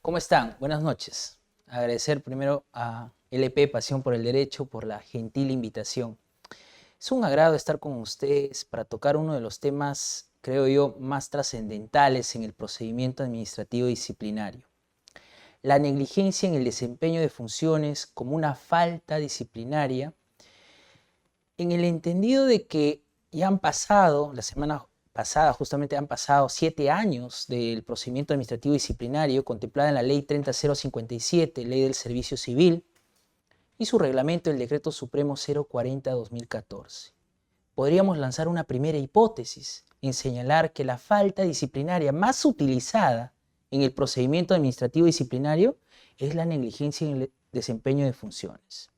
¿Cómo están? Buenas noches. Agradecer primero a LP Pasión por el Derecho por la gentil invitación. Es un agrado estar con ustedes para tocar uno de los temas, creo yo, más trascendentales en el procedimiento administrativo disciplinario. La negligencia en el desempeño de funciones como una falta disciplinaria, en el entendido de que ya han pasado, la semana pasada justamente han pasado 7 años del procedimiento administrativo disciplinario contemplada en la Ley 30057, Ley del Servicio Civil, y su reglamento, el Decreto Supremo 040-2014. Podríamos lanzar una primera hipótesis en señalar que la falta disciplinaria más utilizada en el procedimiento administrativo disciplinario es la negligencia en el desempeño de funciones.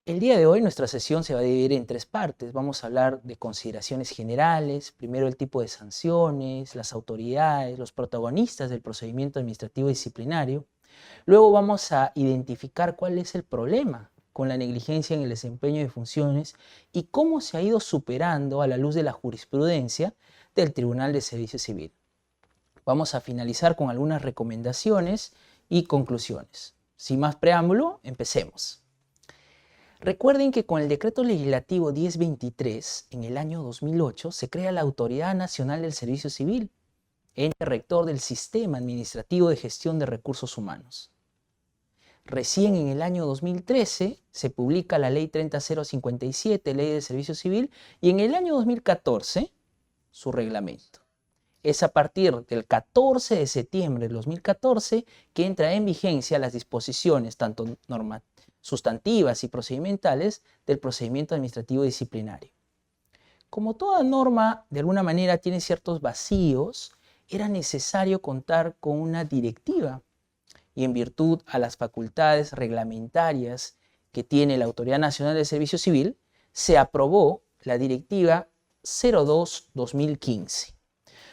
El día de hoy nuestra sesión se va a dividir en 3 partes. Vamos a hablar de consideraciones generales, primero el tipo de sanciones, las autoridades, los protagonistas del procedimiento administrativo disciplinario. Luego vamos a identificar cuál es el problema con la negligencia en el desempeño de funciones y cómo se ha ido superando a la luz de la jurisprudencia del Tribunal de Servicio Civil. Vamos a finalizar con algunas recomendaciones y conclusiones. Sin más preámbulo, empecemos. Recuerden que con el Decreto Legislativo 1023, en el año 2008, se crea la Autoridad Nacional del Servicio Civil, ente rector del Sistema Administrativo de Gestión de Recursos Humanos. Recién en el año 2013 se publica la Ley 30057, Ley del Servicio Civil, y en el año 2014 su reglamento. Es a partir del 14 de septiembre del 2014 que entra en vigencia las disposiciones tanto sustantivas y procedimentales del procedimiento administrativo disciplinario. Como toda norma de alguna manera tiene ciertos vacíos, era necesario contar con una directiva y en virtud a las facultades reglamentarias que tiene la Autoridad Nacional del Servicio Civil, se aprobó la Directiva 02-2015.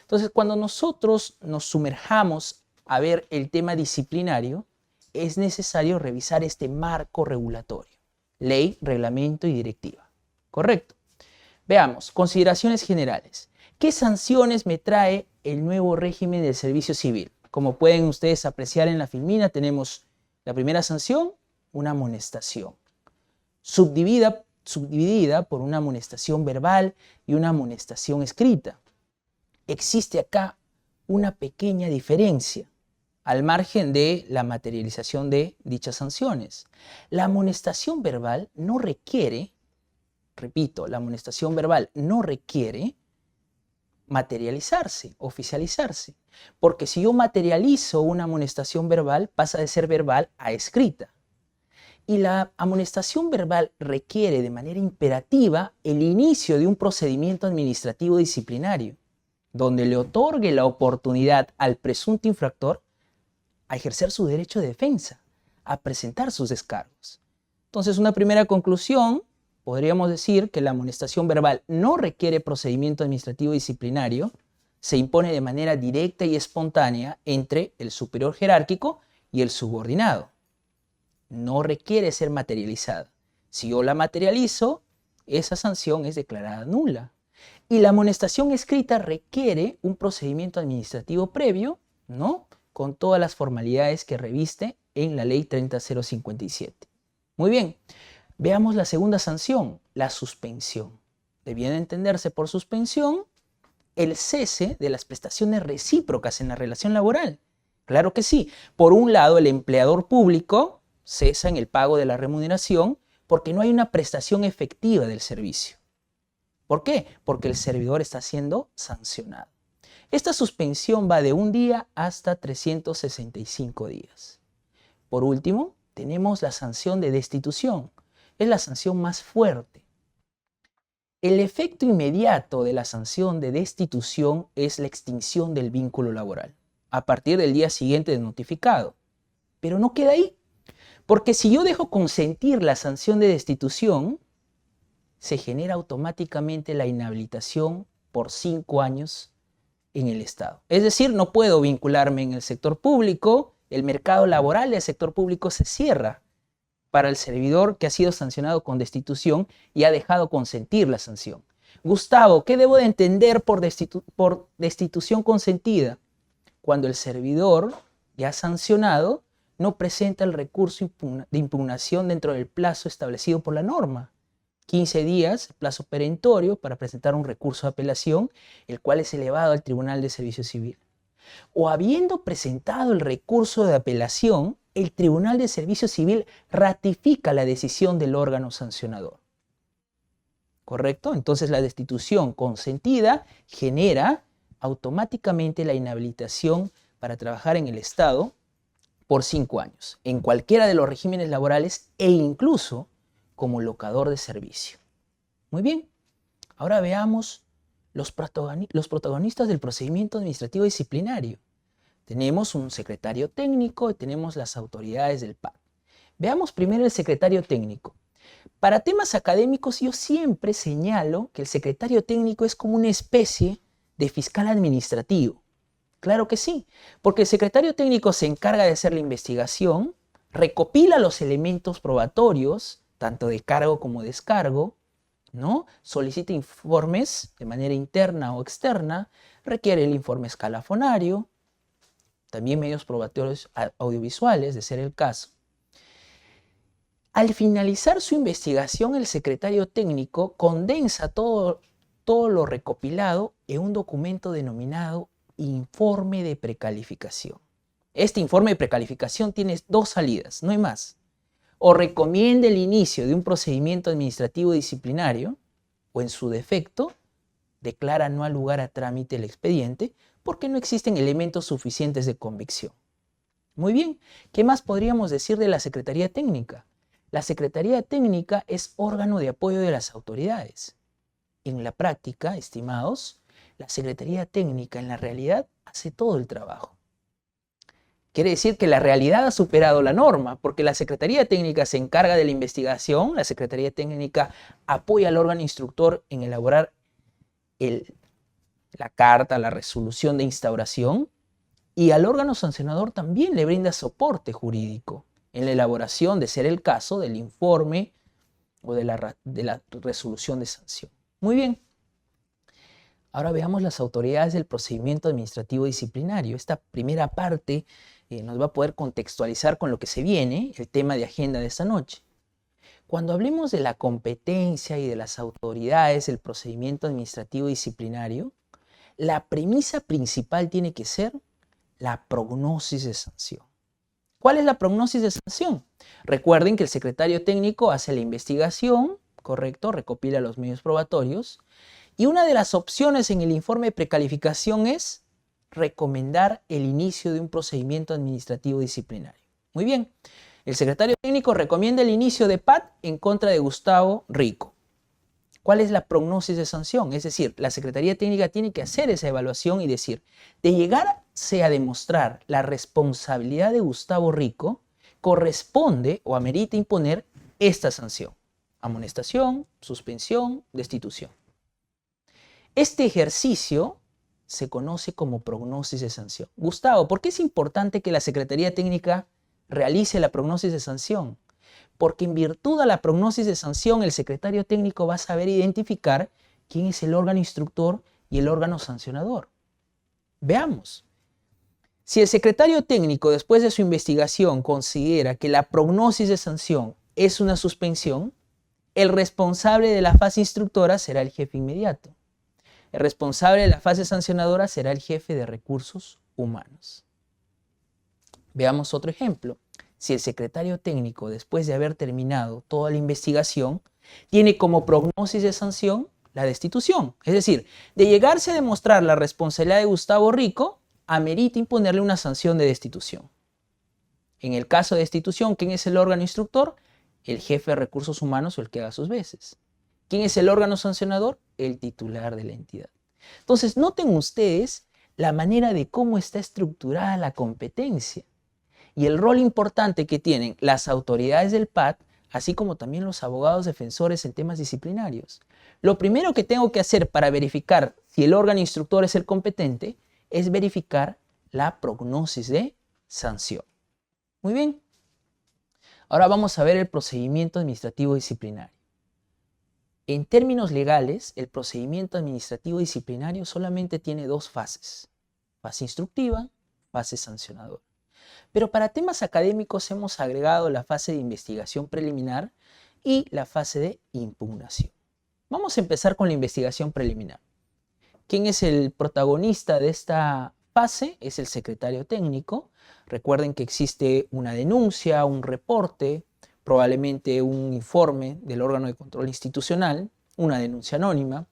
Entonces, cuando nosotros nos sumerjamos a ver el tema disciplinario, es necesario revisar este marco regulatorio, ley, reglamento y directiva. ¿Correcto? Veamos, consideraciones generales. ¿Qué sanciones me trae el nuevo régimen del servicio civil? Como pueden ustedes apreciar en la filmina, tenemos la primera sanción, una amonestación, subdividida por una amonestación verbal y una amonestación escrita. Existe acá una pequeña diferencia al margen de la materialización de dichas sanciones. La amonestación verbal no requiere, repito, la amonestación verbal no requiere materializarse, oficializarse, porque si yo materializo una amonestación verbal, pasa de ser verbal a escrita. Y la amonestación verbal requiere de manera imperativa el inicio de un procedimiento administrativo disciplinario, donde le otorgue la oportunidad al presunto infractor a ejercer su derecho de defensa, a presentar sus descargos. Entonces, una primera conclusión, podríamos decir que la amonestación verbal no requiere procedimiento administrativo disciplinario, se impone de manera directa y espontánea entre el superior jerárquico y el subordinado. No requiere ser materializada. Si yo la materializo, esa sanción es declarada nula. Y la amonestación escrita requiere un procedimiento administrativo previo, ¿no?, con todas las formalidades que reviste en la Ley 30057. Muy bien, veamos la segunda sanción, la suspensión. Debiendo entenderse por suspensión el cese de las prestaciones recíprocas en la relación laboral. Claro que sí. Por un lado, el empleador público cesa en el pago de la remuneración porque no hay una prestación efectiva del servicio. ¿Por qué? Porque el servidor está siendo sancionado. Esta suspensión va de 1 día hasta 365 días. Por último, tenemos la sanción de destitución. Es la sanción más fuerte. El efecto inmediato de la sanción de destitución es la extinción del vínculo laboral, a partir del día siguiente del notificado. Pero no queda ahí, porque si yo dejo consentir la sanción de destitución, se genera automáticamente la inhabilitación por 5 años en el Estado. Es decir, no puedo vincularme en el sector público, el mercado laboral del sector público se cierra para el servidor que ha sido sancionado con destitución y ha dejado consentir la sanción. Gustavo, ¿qué debo de entender por destitución consentida? cuando el servidor ya sancionado no presenta el recurso de impugnación dentro del plazo establecido por la norma. 15 días, plazo perentorio para presentar un recurso de apelación, el cual es elevado al Tribunal de Servicio Civil. O habiendo presentado el recurso de apelación, el Tribunal de Servicio Civil ratifica la decisión del órgano sancionador. ¿Correcto? Entonces la destitución consentida genera automáticamente la inhabilitación para trabajar en el Estado por 5 años, en cualquiera de los regímenes laborales e incluso como locador de servicio. Muy bien, ahora veamos los protagonistas del procedimiento administrativo disciplinario. Tenemos un secretario técnico y tenemos las autoridades del PAD. Veamos primero el secretario técnico. Para temas académicos yo siempre señalo que el secretario técnico es como una especie de fiscal administrativo. Claro que sí, porque el secretario técnico se encarga de hacer la investigación, recopila los elementos probatorios, tanto de cargo como descargo, ¿no? Solicita informes de manera interna o externa, requiere el informe escalafonario, también medios probatorios audiovisuales, de ser el caso. Al finalizar su investigación, el secretario técnico condensa todo lo recopilado en un documento denominado informe de precalificación. Este informe de precalificación tiene dos salidas, no hay más. O recomienda el inicio de un procedimiento administrativo disciplinario, o en su defecto, declara no al lugar a trámite el expediente porque no existen elementos suficientes de convicción. Muy bien, ¿qué más podríamos decir de la Secretaría Técnica? La Secretaría Técnica es órgano de apoyo de las autoridades. En la práctica, estimados, la Secretaría Técnica en la realidad hace todo el trabajo. Quiere decir que la realidad ha superado la norma, porque la Secretaría Técnica se encarga de la investigación, la Secretaría Técnica apoya al órgano instructor en elaborar la carta, la resolución de instauración, y al órgano sancionador también le brinda soporte jurídico en la elaboración, de ser el caso, del informe o de la resolución de sanción. Muy bien. Ahora veamos las autoridades del procedimiento administrativo disciplinario. Esta primera parte nos va a poder contextualizar con lo que se viene, el tema de agenda de esta noche. Cuando hablemos de la competencia y de las autoridades del procedimiento administrativo disciplinario, la premisa principal tiene que ser la prognosis de sanción. ¿Cuál es la prognosis de sanción? Recuerden que el secretario técnico hace la investigación, correcto, recopila los medios probatorios, y una de las opciones en el informe de precalificación es recomendar el inicio de un procedimiento administrativo disciplinario. Muy bien, el secretario técnico recomienda el inicio de PAD en contra de Gustavo Rico. ¿Cuál es la prognosis de sanción? Es decir, la Secretaría Técnica tiene que hacer esa evaluación y decir, de llegarse a demostrar la responsabilidad de Gustavo Rico, corresponde o amerita imponer esta sanción: amonestación, suspensión, destitución. Este ejercicio se conoce como prognosis de sanción. Gustavo, ¿por qué es importante que la Secretaría Técnica realice la prognosis de sanción? Porque en virtud de la prognosis de sanción, el secretario técnico va a saber identificar quién es el órgano instructor y el órgano sancionador. Veamos. Si el secretario técnico, después de su investigación, considera que la prognosis de sanción es una suspensión, el responsable de la fase instructora será el jefe inmediato. El responsable de la fase sancionadora será el jefe de recursos humanos. Veamos otro ejemplo. Si el secretario técnico, después de haber terminado toda la investigación, tiene como prognosis de sanción la destitución, es decir, de llegarse a demostrar la responsabilidad de Gustavo Rico, amerita imponerle una sanción de destitución. En el caso de destitución, ¿quién es el órgano instructor? El jefe de recursos humanos o el que haga sus veces. ¿Quién es el órgano sancionador? El titular de la entidad. Entonces, noten ustedes la manera de cómo está estructurada la competencia y el rol importante que tienen las autoridades del PAD, así como también los abogados defensores en temas disciplinarios. Lo primero que tengo que hacer para verificar si el órgano instructor es el competente es verificar la prognosis de sanción. Muy bien. Ahora vamos a ver el procedimiento administrativo disciplinario. En términos legales, el procedimiento administrativo disciplinario solamente tiene dos fases: fase instructiva fase sancionadora. Pero para temas académicos hemos agregado la fase de investigación preliminar y la fase de impugnación. Vamos a empezar con la investigación preliminar. ¿Quién es el protagonista de esta fase? Es el secretario técnico. Recuerden que existe una denuncia, un reporte, probablemente un informe del órgano de control institucional, una denuncia anónima,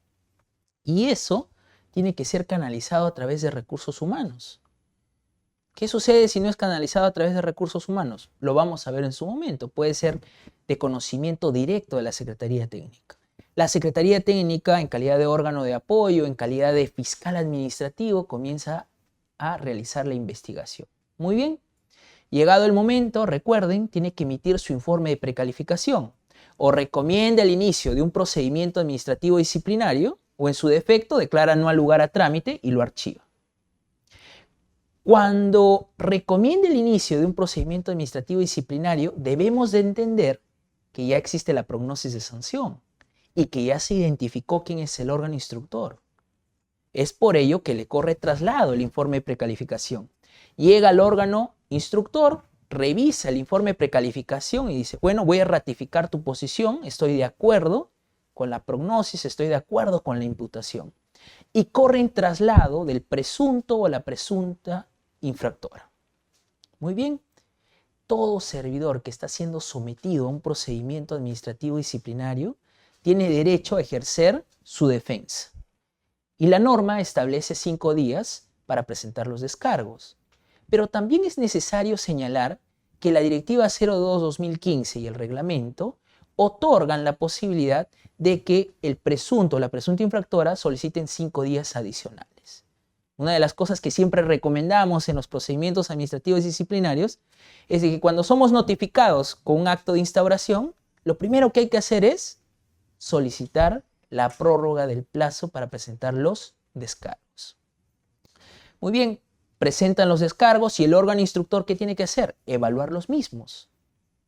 y eso tiene que ser canalizado a través de recursos humanos. ¿Qué sucede si no es canalizado a través de recursos humanos? Lo vamos a ver en su momento. Puede ser de conocimiento directo de la Secretaría Técnica. La Secretaría Técnica, en calidad de órgano de apoyo, en calidad de fiscal administrativo, comienza a realizar la investigación. Muy bien. Llegado el momento, recuerden, tiene que emitir su informe de precalificación o recomienda el inicio de un procedimiento administrativo disciplinario o, en su defecto, declara no al lugar a trámite y lo archiva. Cuando recomiende el inicio de un procedimiento administrativo disciplinario, debemos de entender que ya existe la prognosis de sanción y que ya se identificó quién es el órgano instructor. Es por ello que le corre traslado el informe de precalificación. Llega al órgano instructor, revisa el informe de precalificación y dice, bueno, voy a ratificar tu posición, estoy de acuerdo con la prognosis, estoy de acuerdo con la imputación. Y corre en traslado del presunto o la presunta infractora. Muy bien. Todo servidor que está siendo sometido a un procedimiento administrativo disciplinario tiene derecho a ejercer su defensa. Y la norma establece 5 días para presentar los descargos. Pero también es necesario señalar que la Directiva 02/2015 y el reglamento otorgan la posibilidad de que el presunto o la presunta infractora soliciten 5 días adicionales. Una de las cosas que siempre recomendamos en los procedimientos administrativos disciplinarios es de que cuando somos notificados con un acto de instauración, lo primero que hay que hacer es solicitar la prórroga del plazo para presentar los descargos. Muy bien, presentan los descargos y el órgano instructor, ¿qué tiene que hacer? Evaluar los mismos.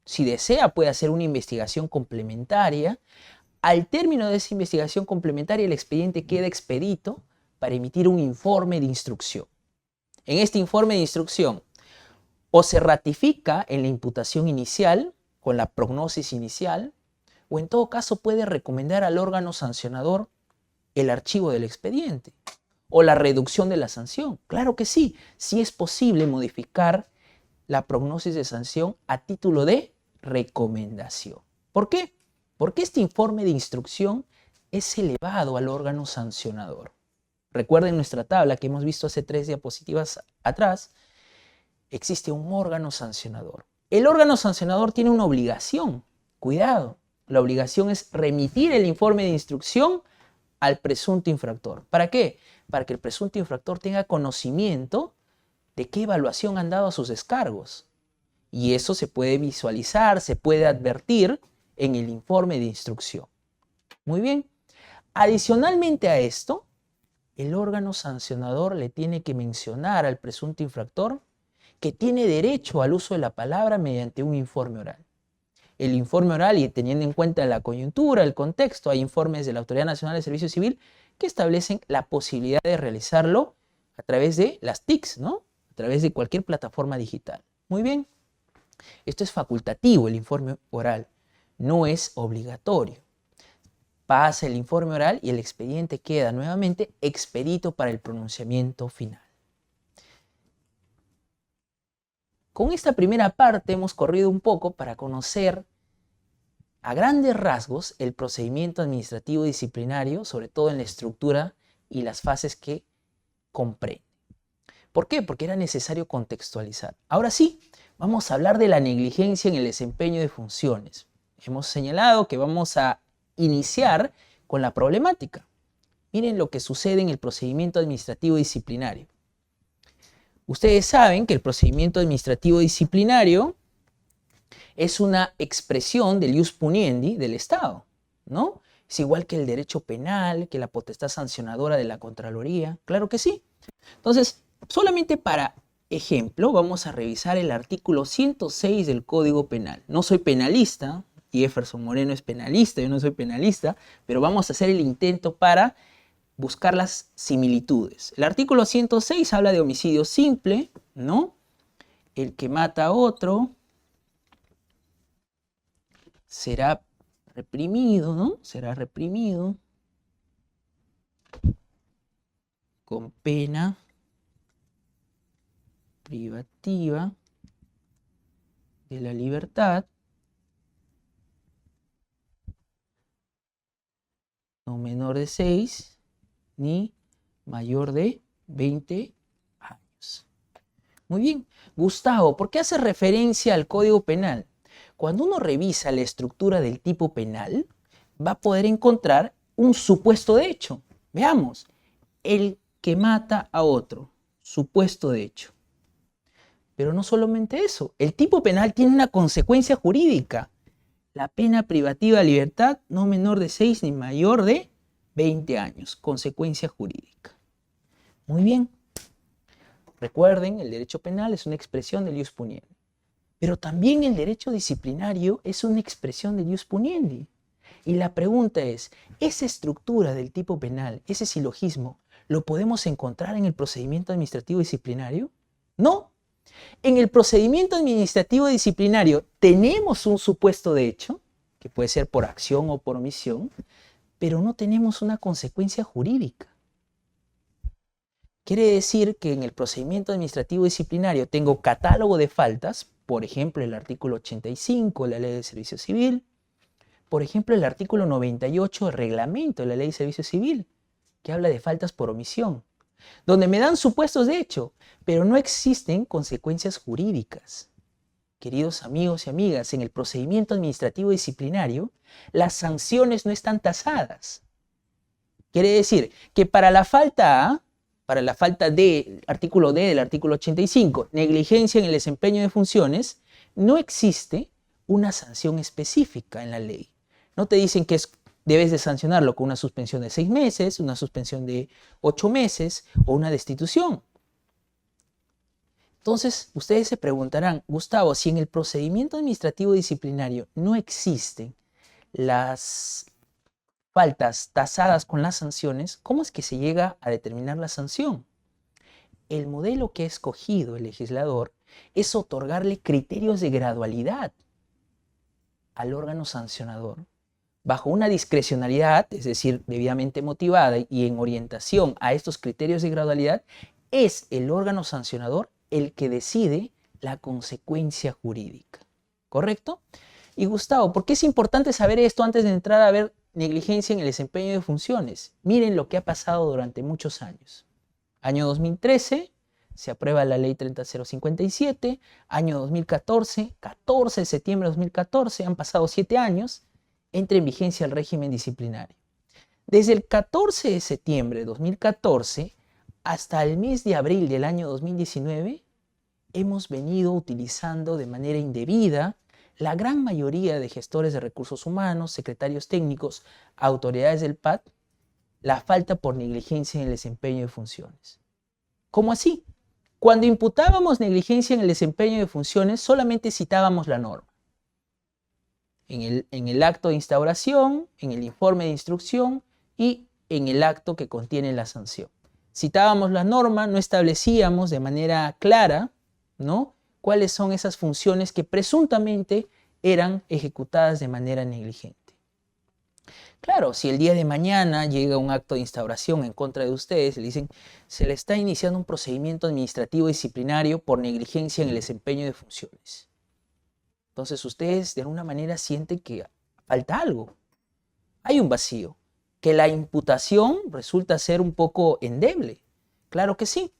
Si desea, puede hacer una investigación complementaria. Al término de esa investigación complementaria, el expediente queda expedito para emitir un informe de instrucción. En este informe de instrucción, o se ratifica en la imputación inicial, con la prognosis inicial, o en todo caso puede recomendar al órgano sancionador el archivo del expediente o la reducción de la sanción. Claro que sí, sí es posible modificar la prognosis de sanción a título de recomendación. ¿Por qué? Porque este informe de instrucción es elevado al órgano sancionador. Recuerden nuestra tabla que hemos visto hace 3 diapositivas atrás. Existe un órgano sancionador. El órgano sancionador tiene una obligación. Cuidado, la obligación es remitir el informe de instrucción al presunto infractor. ¿Para qué? Para que el presunto infractor tenga conocimiento de qué evaluación han dado a sus descargos. Y eso se puede visualizar, se puede advertir en el informe de instrucción. Muy bien. Adicionalmente a esto, el órgano sancionador le tiene que mencionar al presunto infractor que tiene derecho al uso de la palabra mediante un informe oral. El informe oral, y teniendo en cuenta la coyuntura, el contexto, hay informes de la Autoridad Nacional de Servicio Civil que establecen la posibilidad de realizarlo a través de las TICs, ¿no? A través de cualquier plataforma digital. Muy bien. Esto es facultativo, el informe oral. No es obligatorio. Pasa el informe oral y el expediente queda nuevamente expedito para el pronunciamiento final. Con esta primera parte hemos corrido un poco para conocer a grandes rasgos el procedimiento administrativo disciplinario, sobre todo en la estructura y las fases que comprende. ¿Por qué? Porque era necesario contextualizar. Ahora sí, vamos a hablar de la negligencia en el desempeño de funciones. Hemos señalado que vamos a iniciar con la problemática. Miren lo que sucede en el procedimiento administrativo disciplinario. Ustedes saben que el procedimiento administrativo disciplinario es una expresión del ius puniendi del Estado, ¿no? Es igual que el derecho penal, que la potestad sancionadora de la Contraloría. Claro que sí. Entonces, solamente para ejemplo, vamos a revisar el artículo 106 del Código Penal. No soy penalista, Jefferson Moreno es penalista, yo no soy penalista, pero vamos a hacer el intento para buscar las similitudes. El artículo 106 habla de homicidio simple, ¿no? El que mata a otro será reprimido, ¿no? Será reprimido con pena privativa de la libertad, no menor de 6 ni mayor de 20 años. Muy bien. Gustavo, ¿por qué hace referencia al Código Penal? Cuando uno revisa la estructura del tipo penal, va a poder encontrar un supuesto de hecho. Veamos, el que mata a otro, supuesto de hecho. Pero no solamente eso, el tipo penal tiene una consecuencia jurídica. La pena privativa de libertad no menor de 6 ni mayor de 20 años, consecuencia jurídica. Muy bien. Recuerden, el derecho penal es una expresión del ius puniendi. Pero también el derecho disciplinario es una expresión del ius puniendi. Y la pregunta es, ¿esa estructura del tipo penal, ese silogismo, lo podemos encontrar en el procedimiento administrativo disciplinario? No. En el procedimiento administrativo disciplinario tenemos un supuesto de hecho, que puede ser por acción o por omisión, pero no tenemos una consecuencia jurídica. Quiere decir que en el procedimiento administrativo disciplinario tengo catálogo de faltas, por ejemplo, el artículo 85 de la Ley de Servicio Civil, por ejemplo, el artículo 98 del reglamento de la Ley de Servicio Civil, que habla de faltas por omisión, donde me dan supuestos de hecho, pero no existen consecuencias jurídicas. Queridos amigos y amigas, en el procedimiento administrativo disciplinario, las sanciones no están tasadas. Quiere decir que para la falta A, para la falta D, artículo D del artículo 85, negligencia en el desempeño de funciones, no existe una sanción específica en la ley. No te dicen que debes de sancionarlo con una suspensión de 6 meses, una suspensión de 8 meses o una destitución. Entonces, ustedes se preguntarán, Gustavo, si en el procedimiento administrativo disciplinario no existen las faltas tasadas con las sanciones, ¿cómo es que se llega a determinar la sanción? El modelo que ha escogido el legislador es otorgarle criterios de gradualidad al órgano sancionador, bajo una discrecionalidad, es decir, debidamente motivada y en orientación a estos criterios de gradualidad, es el órgano sancionador el que decide la consecuencia jurídica. ¿Correcto? Y Gustavo, ¿por qué es importante saber esto antes de entrar a ver negligencia en el desempeño de funciones? Miren lo que ha pasado durante muchos años. Año 2013, se aprueba la ley 30057, año 2014, 14 de septiembre de 2014, han pasado 7 años, entra en vigencia el régimen disciplinario. Desde el 14 de septiembre de 2014 hasta el mes de abril del año 2019, hemos venido utilizando de manera indebida la gran mayoría de gestores de recursos humanos, secretarios técnicos, autoridades del PAT, la falta por negligencia en el desempeño de funciones. ¿Cómo así? Cuando imputábamos negligencia en el desempeño de funciones, solamente citábamos la norma. En el acto de instauración, en el informe de instrucción y en el acto que contiene la sanción. Citábamos la norma, no establecíamos de manera clara, ¿no?, cuáles son esas funciones que presuntamente eran ejecutadas de manera negligente. Claro, si el día de mañana llega un acto de instauración en contra de ustedes, le dicen, se le está iniciando un procedimiento administrativo disciplinario por negligencia en el desempeño de funciones. Entonces ustedes de alguna manera sienten que falta algo. Hay un vacío, que la imputación resulta ser un poco endeble. Claro que sí.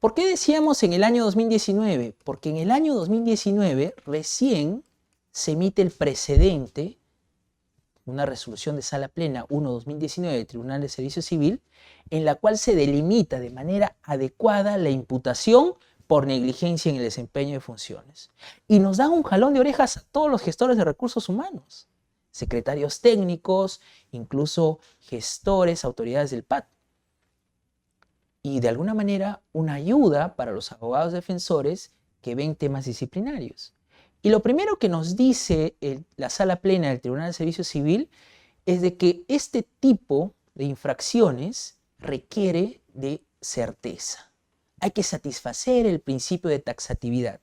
¿Por qué decíamos en el año 2019? Porque en el año 2019 recién se emite el precedente, una resolución de sala plena 1/2019 del Tribunal de Servicio Civil, en la cual se delimita de manera adecuada la imputación por negligencia en el desempeño de funciones. Y nos dan un jalón de orejas a todos los gestores de recursos humanos, secretarios técnicos, incluso gestores, autoridades del PAT. Y de alguna manera una ayuda para los abogados defensores que ven temas disciplinarios. Y lo primero que nos dice la sala plena del Tribunal de Servicio Civil es de que este tipo de infracciones requiere de certeza. hay que satisfacer el principio de taxatividad.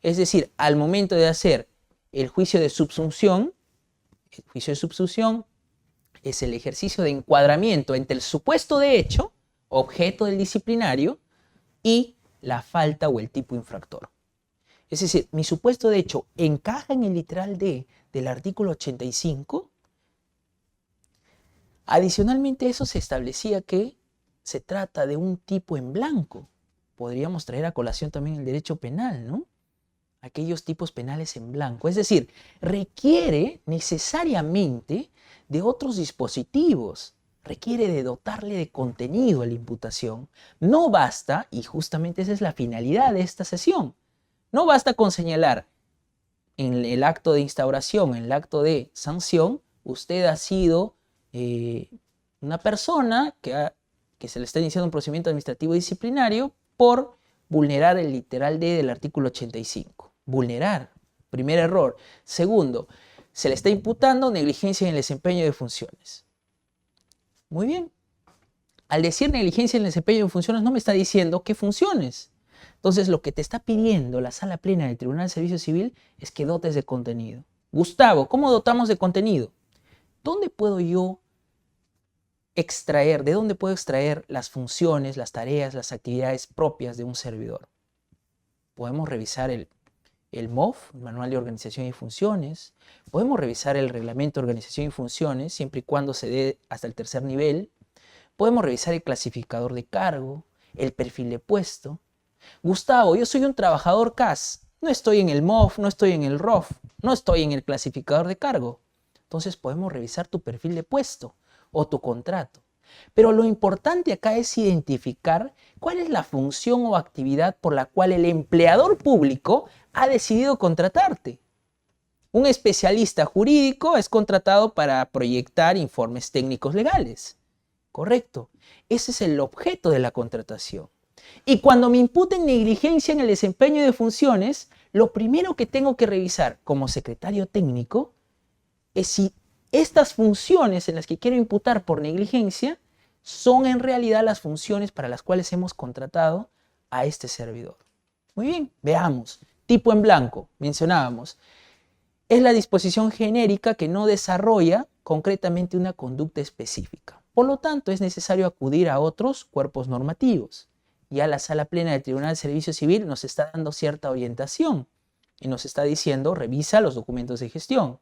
Es decir, al momento de hacer el juicio de subsunción, el juicio de subsunción es el ejercicio de encuadramiento entre el supuesto de hecho, objeto del disciplinario, y la falta o el tipo infractor. Es decir, mi supuesto de hecho encaja en el literal D del artículo 85. Adicionalmente a eso se establecía que se trata de un tipo en blanco. Podríamos traer a colación también el derecho penal, ¿no? Aquellos tipos penales en blanco. Es decir, requiere necesariamente de otros dispositivos. Requiere de dotarle de contenido a la imputación. No basta, y justamente esa es la finalidad de esta sesión, no basta con señalar en el acto de instauración, en el acto de sanción, usted ha sido una persona que se le está iniciando un procedimiento administrativo disciplinario por vulnerar el literal D del artículo 85. Vulnerar, primer error. Segundo, se le está imputando negligencia en el desempeño de funciones. Muy bien. Al decir negligencia en el desempeño de funciones no me está diciendo qué funciones. Entonces lo que te está pidiendo la Sala Plena del Tribunal de Servicio Civil es que dotes de contenido. Gustavo, ¿cómo dotamos de contenido? ¿Dónde puedo yo extraer, de dónde puedo extraer las funciones, las tareas, las actividades propias de un servidor? Podemos revisar el MOF, el Manual de Organización y Funciones. Podemos revisar el Reglamento de Organización y Funciones, siempre y cuando se dé hasta el tercer nivel. Podemos revisar el clasificador de cargo, el perfil de puesto. Gustavo, yo soy un trabajador CAS. No estoy en el MOF, no estoy en el ROF, no estoy en el clasificador de cargo. Entonces podemos revisar tu perfil de puesto o tu contrato. Pero lo importante acá es identificar cuál es la función o actividad por la cual el empleador público ha decidido contratarte. Un especialista jurídico es contratado para proyectar informes técnicos legales. Correcto. Ese es el objeto de la contratación. Y cuando me imputen negligencia en el desempeño de funciones, lo primero que tengo que revisar como secretario técnico es si estas funciones en las que quiero imputar por negligencia son en realidad las funciones para las cuales hemos contratado a este servidor. Muy bien, veamos. Tipo en blanco, mencionábamos. Es la disposición genérica que no desarrolla concretamente una conducta específica. Por lo tanto, es necesario acudir a otros cuerpos normativos. Ya la Sala Plena del Tribunal de Servicio Civil nos está dando cierta orientación y nos está diciendo, revisa los documentos de gestión.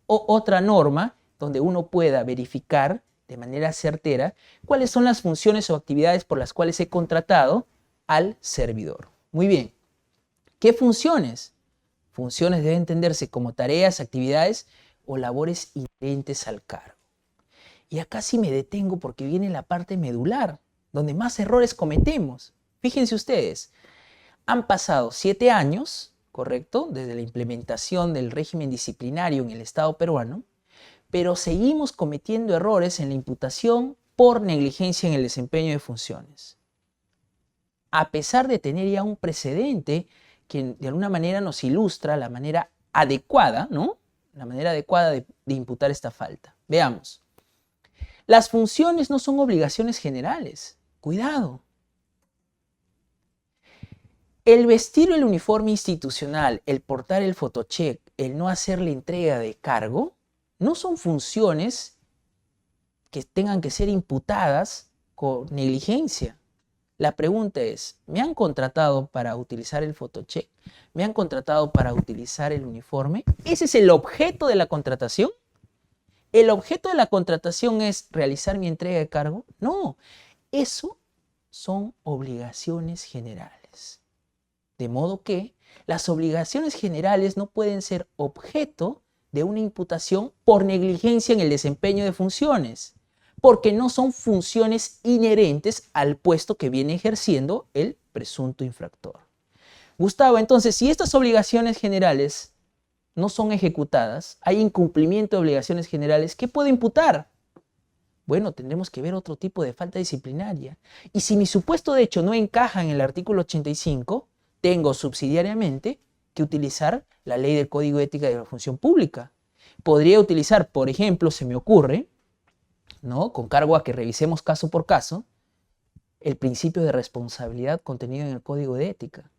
O otra norma donde uno pueda verificar de manera certera cuáles son las funciones o actividades por las cuales he contratado al servidor. Muy bien. ¿Qué funciones? Funciones deben entenderse como tareas, actividades o labores inherentes al cargo. Y acá sí me detengo porque viene la parte medular, donde más errores cometemos. Fíjense ustedes, han pasado 7 años, ¿correcto?, desde la implementación del régimen disciplinario en el Estado peruano, pero seguimos cometiendo errores en la imputación por negligencia en el desempeño de funciones. A pesar de tener ya un precedente que de alguna manera nos ilustra la manera adecuada, ¿no?, la manera adecuada de imputar esta falta. Veamos. Las funciones no son obligaciones generales. Cuidado. El vestir el uniforme institucional, el portar el fotocheck, el no hacer la entrega de cargo, no son funciones que tengan que ser imputadas con negligencia. La pregunta es, ¿me han contratado para utilizar el fotocheck? ¿Me han contratado para utilizar el uniforme? ¿Ese es el objeto de la contratación? ¿El objeto de la contratación es realizar mi entrega de cargo? No, eso son obligaciones generales. De modo que las obligaciones generales no pueden ser objeto de una imputación por negligencia en el desempeño de funciones, porque no son funciones inherentes al puesto que viene ejerciendo el presunto infractor. Gustavo, entonces, si estas obligaciones generales no son ejecutadas, hay incumplimiento de obligaciones generales, ¿qué puedo imputar? Bueno, tendremos que ver otro tipo de falta disciplinaria. Y si mi supuesto de hecho no encaja en el artículo 85, tengo subsidiariamente que utilizar la ley del Código de Ética de la Función Pública. Podría utilizar, por ejemplo, se me ocurre, ¿no?, con cargo a que revisemos caso por caso, el principio de responsabilidad contenido en el Código de Ética.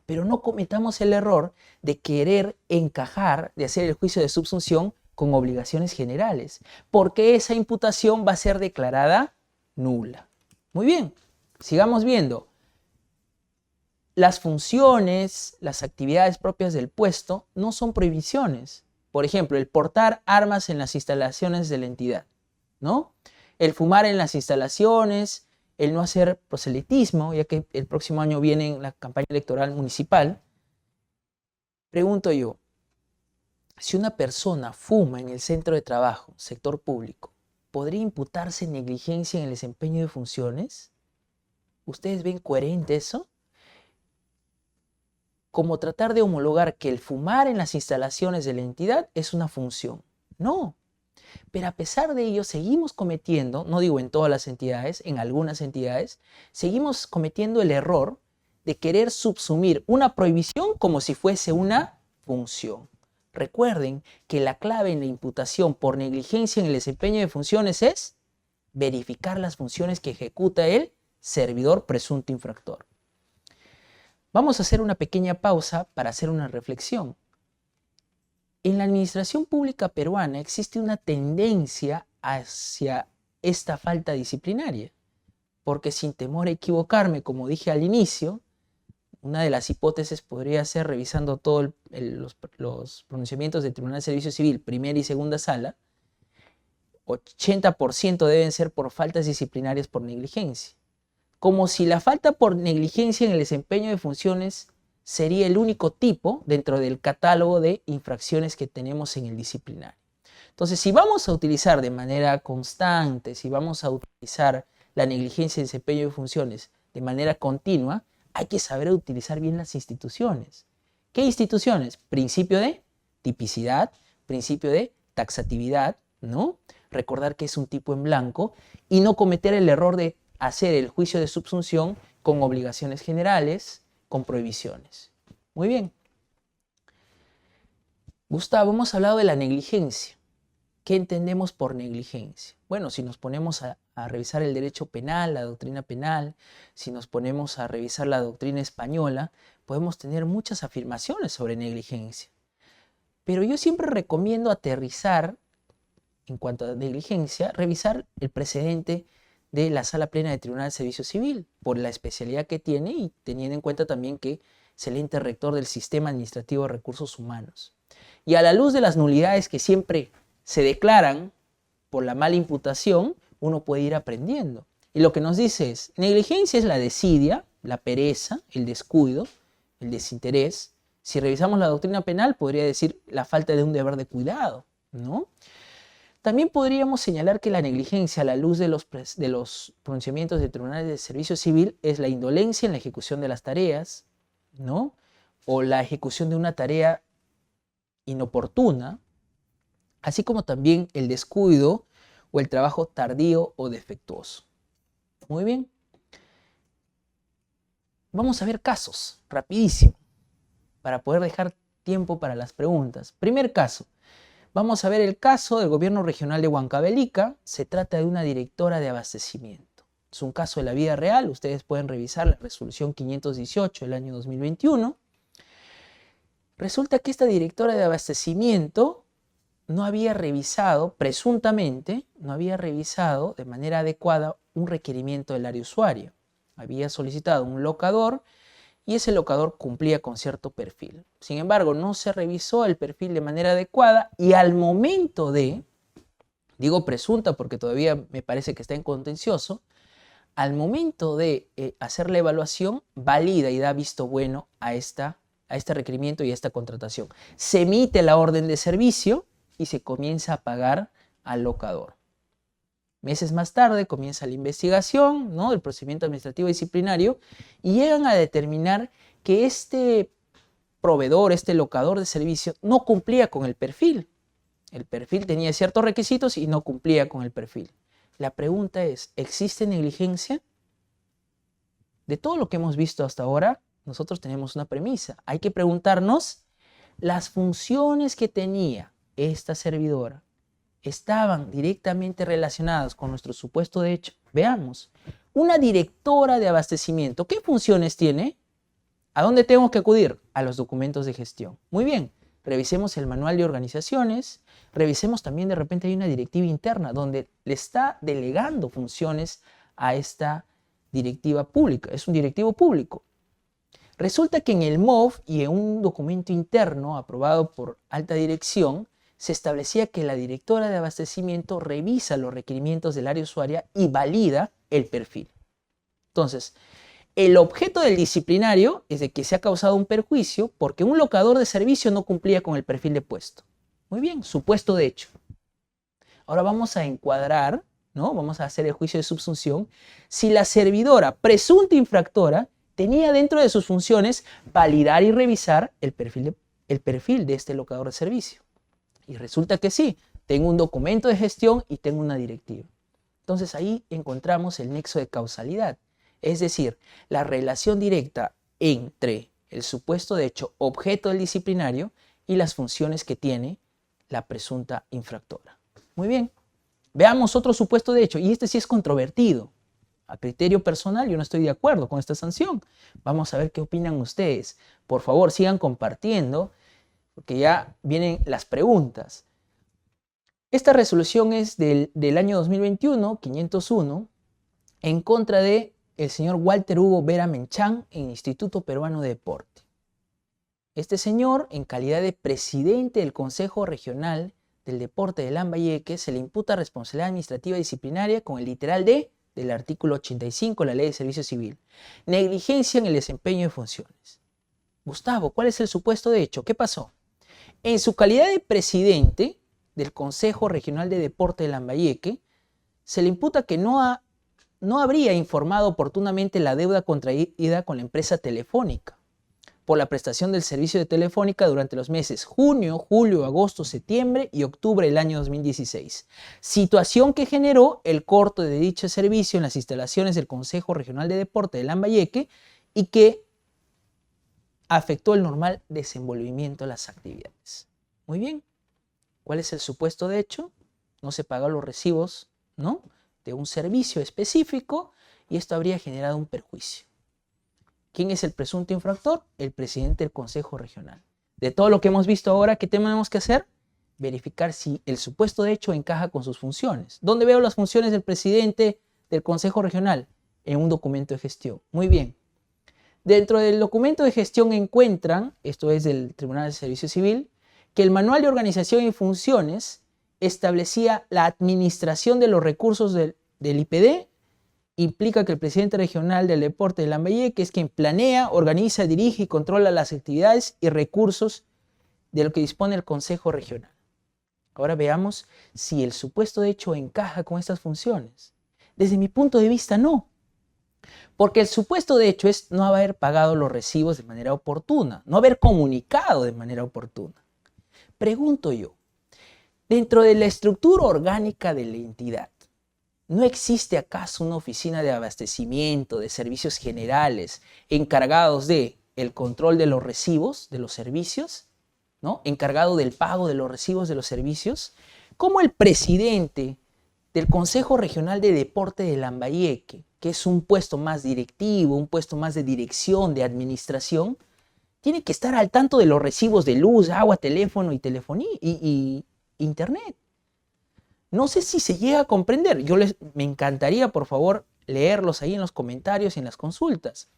Pero no cometamos el error de querer encajar, de hacer el juicio de subsunción con obligaciones generales, porque esa imputación va a ser declarada nula. Muy bien, sigamos viendo. Las funciones, las actividades propias del puesto no son prohibiciones. Por ejemplo, el portar armas en las instalaciones de la entidad, ¿no? El fumar en las instalaciones, el no hacer proselitismo, ya que el próximo año viene la campaña electoral municipal. Pregunto yo, si una persona fuma en el centro de trabajo, sector público, ¿podría imputarse negligencia en el desempeño de funciones? ¿Ustedes ven coherente eso? Como tratar de homologar que el fumar en las instalaciones de la entidad es una función. No. Pero a pesar de ello, seguimos cometiendo, no digo en todas las entidades, en algunas entidades, seguimos cometiendo el error de querer subsumir una prohibición como si fuese una función. Recuerden que la clave en la imputación por negligencia en el desempeño de funciones es verificar las funciones que ejecuta el servidor presunto infractor. Vamos a hacer una pequeña pausa para hacer una reflexión. En la administración pública peruana existe una tendencia hacia esta falta disciplinaria, porque sin temor a equivocarme, como dije al inicio, una de las hipótesis podría ser, revisando todos los pronunciamientos del Tribunal de Servicio Civil, primera y segunda sala, 80% deben ser por faltas disciplinarias por negligencia. Como si la falta por negligencia en el desempeño de funciones sería el único tipo dentro del catálogo de infracciones que tenemos en el disciplinario. Entonces, si vamos a utilizar de manera constante, si vamos a utilizar la negligencia en desempeño de funciones de manera continua, hay que saber utilizar bien las instituciones. ¿Qué instituciones? Principio de tipicidad, principio de taxatividad, ¿no? Recordar que es un tipo en blanco y no cometer el error de hacer el juicio de subsunción con obligaciones generales, con prohibiciones. Muy bien. Gustavo, hemos hablado de la negligencia. ¿Qué entendemos por negligencia? Bueno, si nos ponemos a revisar el derecho penal, la doctrina penal, si nos ponemos a revisar la doctrina española, podemos tener muchas afirmaciones sobre negligencia. Pero yo siempre recomiendo aterrizar, en cuanto a negligencia, revisar el precedente de la Sala Plena de Tribunal de Servicio Civil, por la especialidad que tiene y teniendo en cuenta también que es el ente rector del Sistema Administrativo de Recursos Humanos. Y a la luz de las nulidades que siempre se declaran por la mala imputación, uno puede ir aprendiendo. Y lo que nos dice es, negligencia es la desidia, la pereza, el descuido, el desinterés. Si revisamos la doctrina penal, podría decir la falta de un deber de cuidado, ¿no? También podríamos señalar que la negligencia a la luz de los pronunciamientos de tribunales de servicio civil es la indolencia en la ejecución de las tareas, ¿no? O la ejecución de una tarea inoportuna, así como también el descuido o el trabajo tardío o defectuoso. Muy bien. Vamos a ver casos, rapidísimo, para poder dejar tiempo para las preguntas. Primer caso. Vamos a ver el caso del gobierno regional de Huancavelica. Se trata de una directora de abastecimiento. Es un caso de la vida real. Ustedes pueden revisar la resolución 518 del año 2021. Resulta que esta directora de abastecimiento no había revisado, presuntamente, no había revisado de manera adecuada un requerimiento del área usuaria. Había solicitado un locador y ese locador cumplía con cierto perfil. Sin embargo, no se revisó el perfil de manera adecuada y al momento de, digo presunta porque todavía me parece que está en contencioso, al momento de hacer la evaluación, valida y da visto bueno a este requerimiento y a esta contratación. Se emite la orden de servicio y se comienza a pagar al locador. Meses más tarde comienza la investigación, ¿no?, del procedimiento administrativo disciplinario y llegan a determinar que este proveedor, este locador de servicio, no cumplía con el perfil. El perfil tenía ciertos requisitos y no cumplía con el perfil. La pregunta es, ¿existe negligencia? De todo lo que hemos visto hasta ahora, nosotros tenemos una premisa. Hay que preguntarnos, ¿las funciones que tenía esta servidora estaban directamente relacionadas con nuestro supuesto de hecho? Veamos, Una directora de abastecimiento, ¿qué funciones tiene? ¿A dónde tengo que acudir? A los documentos de gestión. Muy bien, revisemos el manual de organizaciones, revisemos también de repente hay una directiva interna donde le está delegando funciones a esta directiva pública, es un directivo público. Resulta que en el MOF y en un documento interno aprobado por alta dirección, se establecía que la directora de abastecimiento revisa los requerimientos del área usuaria y valida el perfil. Entonces, el objeto del disciplinario es de que se ha causado un perjuicio porque un locador de servicio no cumplía con el perfil de puesto. Muy bien, supuesto de hecho. Ahora vamos a encuadrar, ¿no? Vamos a hacer el juicio de subsunción si la servidora presunta infractora tenía dentro de sus funciones validar y revisar el perfil de este locador de servicio. Y resulta que sí, tengo un documento de gestión y tengo una directiva. Entonces ahí encontramos el nexo de causalidad, es decir, la relación directa entre el supuesto de hecho objeto del disciplinario y las funciones que tiene la presunta infractora. Muy bien, veamos otro supuesto de hecho, y este sí es controvertido. A criterio personal yo no estoy de acuerdo con esta sanción. Vamos a ver qué opinan ustedes. Por favor, sigan compartiendo, porque ya vienen las preguntas. Esta resolución es del año 2021, 501, en contra de el señor Walter Hugo Vera Menchán en el Instituto Peruano de Deporte. Este señor, en calidad de presidente del Consejo Regional del Deporte de Lambayeque, se le imputa responsabilidad administrativa disciplinaria con el literal D del artículo 85 de la Ley de Servicio Civil. Negligencia en el desempeño de funciones. Gustavo, ¿cuál es el supuesto de hecho? ¿Qué pasó? En su calidad de presidente del Consejo Regional de Deporte de Lambayeque, se le imputa que no habría informado oportunamente la deuda contraída con la empresa Telefónica por la prestación del servicio de Telefónica durante los meses junio, julio, agosto, septiembre y octubre del año 2016. Situación que generó el corte de dicho servicio en las instalaciones del Consejo Regional de Deporte de Lambayeque y que afectó el normal desenvolvimiento de las actividades. Muy bien. ¿Cuál es el supuesto de hecho? No se pagaron los recibos, ¿no?, de un servicio específico y esto habría generado un perjuicio. ¿Quién es el presunto infractor? El presidente del Consejo Regional. De todo lo que hemos visto ahora, ¿qué tenemos que hacer? Verificar si el supuesto de hecho encaja con sus funciones. ¿Dónde veo las funciones del presidente del Consejo Regional? En un documento de gestión. Muy bien. Dentro del documento de gestión encuentran, esto es del Tribunal de Servicio Civil, que el Manual de Organización y Funciones establecía la administración de los recursos del IPD. Implica que el presidente regional del deporte de Lambayeque es quien planea, organiza, dirige y controla las actividades y recursos de lo que dispone el Consejo Regional. Ahora veamos si el supuesto de hecho encaja con estas funciones. Desde mi punto de vista, no. Porque el supuesto de hecho es no haber pagado los recibos de manera oportuna, no haber comunicado de manera oportuna. Pregunto yo, dentro de la estructura orgánica de la entidad, ¿no existe acaso una oficina de abastecimiento, de servicios generales, encargados de el control de los recibos de los servicios, ¿no?, encargado del pago de los recibos de los servicios? ¿Cómo el presidente del Consejo Regional de Deporte de Lambayeque, que es un puesto más directivo, un puesto más de dirección, de administración, tiene que estar al tanto de los recibos de luz, agua, teléfono y telefonía y internet? No sé si se llega a comprender. Me encantaría, por favor, leerlos ahí en los comentarios y en las consultas.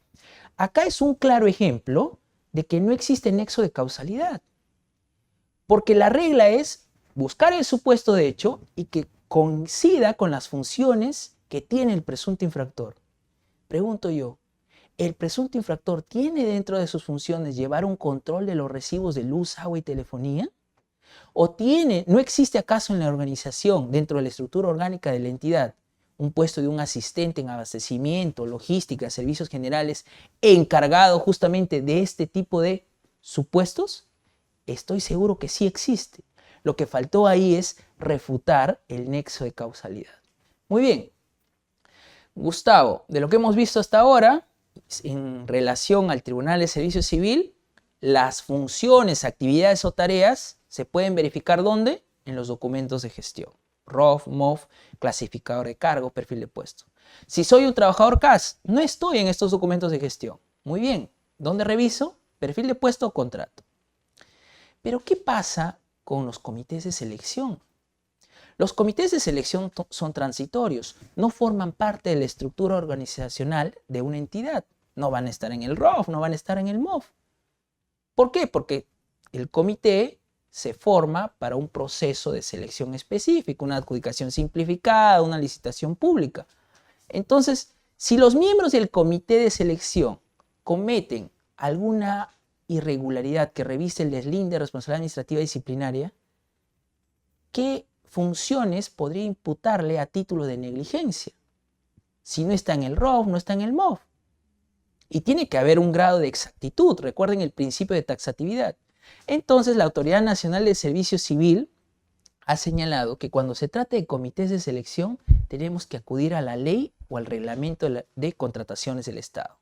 Acá es un claro ejemplo de que no existe nexo de causalidad. Porque la regla es buscar el supuesto de hecho y que coincida con las funciones que tiene el presunto infractor. Pregunto yo, ¿el presunto infractor tiene dentro de sus funciones llevar un control de los recibos de luz, agua y telefonía? ¿O no existe acaso en la organización, dentro de la estructura orgánica de la entidad, un puesto de un asistente en abastecimiento, logística, servicios generales, encargado justamente de este tipo de supuestos? Estoy seguro que sí existe. Lo que faltó ahí es refutar el nexo de causalidad. Muy bien. Gustavo, de lo que hemos visto hasta ahora, en relación al Tribunal de Servicio Civil, las funciones, actividades o tareas se pueden verificar ¿dónde? En los documentos de gestión. ROF, MOF, clasificador de cargo, perfil de puesto. Si soy un trabajador CAS, no estoy en estos documentos de gestión. Muy bien. ¿Dónde reviso? Perfil de puesto o contrato. Pero ¿qué pasa con los comités de selección? Los comités de selección son transitorios, no forman parte de la estructura organizacional de una entidad. No van a estar en el ROF, no van a estar en el MOF. ¿Por qué? Porque el comité se forma para un proceso de selección específico, una adjudicación simplificada, una licitación pública. Entonces, si los miembros del comité de selección cometen alguna irregularidad que revise el deslinde de responsabilidad administrativa disciplinaria, ¿qué funciones podría imputarle a título de negligencia? Si no está en el ROF, no está en el MOF. Y tiene que haber un grado de exactitud. Recuerden el principio de taxatividad. Entonces, la Autoridad Nacional de Servicio Civil ha señalado que cuando se trata de comités de selección, tenemos que acudir a la ley o al reglamento de contrataciones del Estado.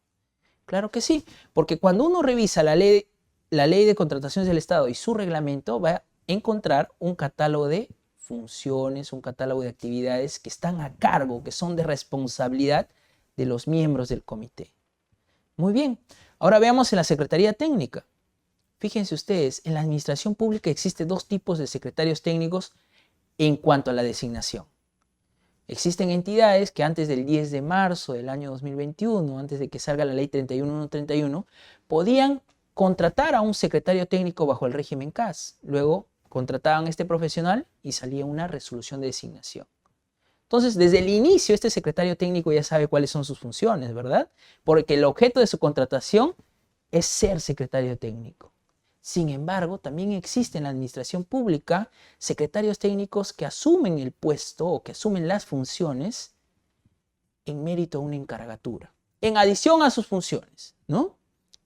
Claro que sí, porque cuando uno revisa la ley de contrataciones del Estado y su reglamento, va a encontrar un catálogo de funciones, un catálogo de actividades que están a cargo, que son de responsabilidad de los miembros del comité. Muy bien, ahora veamos en la Secretaría Técnica. Fíjense ustedes, en la administración pública existen dos tipos de secretarios técnicos en cuanto a la designación. Existen entidades que antes del 10 de marzo del año 2021, antes de que salga la ley 31131, podían contratar a un secretario técnico bajo el régimen CAS. Luego contrataban a este profesional y salía una resolución de designación. Entonces, desde el inicio, este secretario técnico ya sabe cuáles son sus funciones, ¿verdad? Porque el objeto de su contratación es ser secretario técnico. Sin embargo, también existe en la administración pública secretarios técnicos que asumen el puesto o que asumen las funciones en mérito a una encargatura, en adición a sus funciones, ¿no?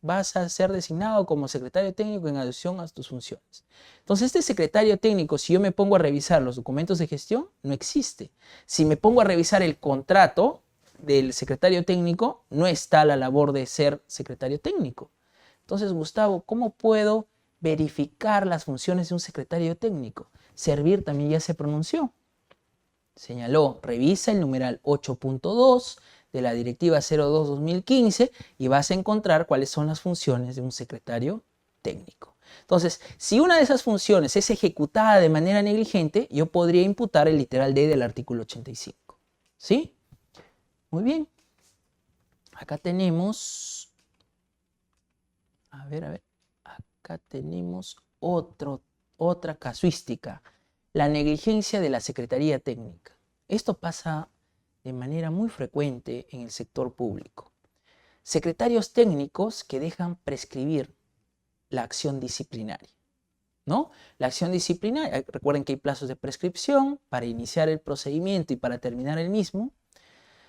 Vas a ser designado como secretario técnico en adición a tus funciones. Entonces, este secretario técnico, si yo me pongo a revisar los documentos de gestión, no existe. Si me pongo a revisar el contrato del secretario técnico, no está la labor de ser secretario técnico. Entonces, Gustavo, ¿cómo puedo verificar las funciones de un secretario técnico? Servir también ya se pronunció. Señaló, revisa el numeral 8.2 de la Directiva 02/2015 y vas a encontrar cuáles son las funciones de un secretario técnico. Entonces, si una de esas funciones es ejecutada de manera negligente, yo podría imputar el literal D del artículo 85. ¿Sí? Muy bien. Acá tenemos... A ver. Acá tenemos otra casuística. La negligencia de la Secretaría Técnica. Esto pasa de manera muy frecuente en el sector público. Secretarios técnicos que dejan prescribir la acción disciplinaria, ¿no? La acción disciplinaria, recuerden que hay plazos de prescripción para iniciar el procedimiento y para terminar el mismo.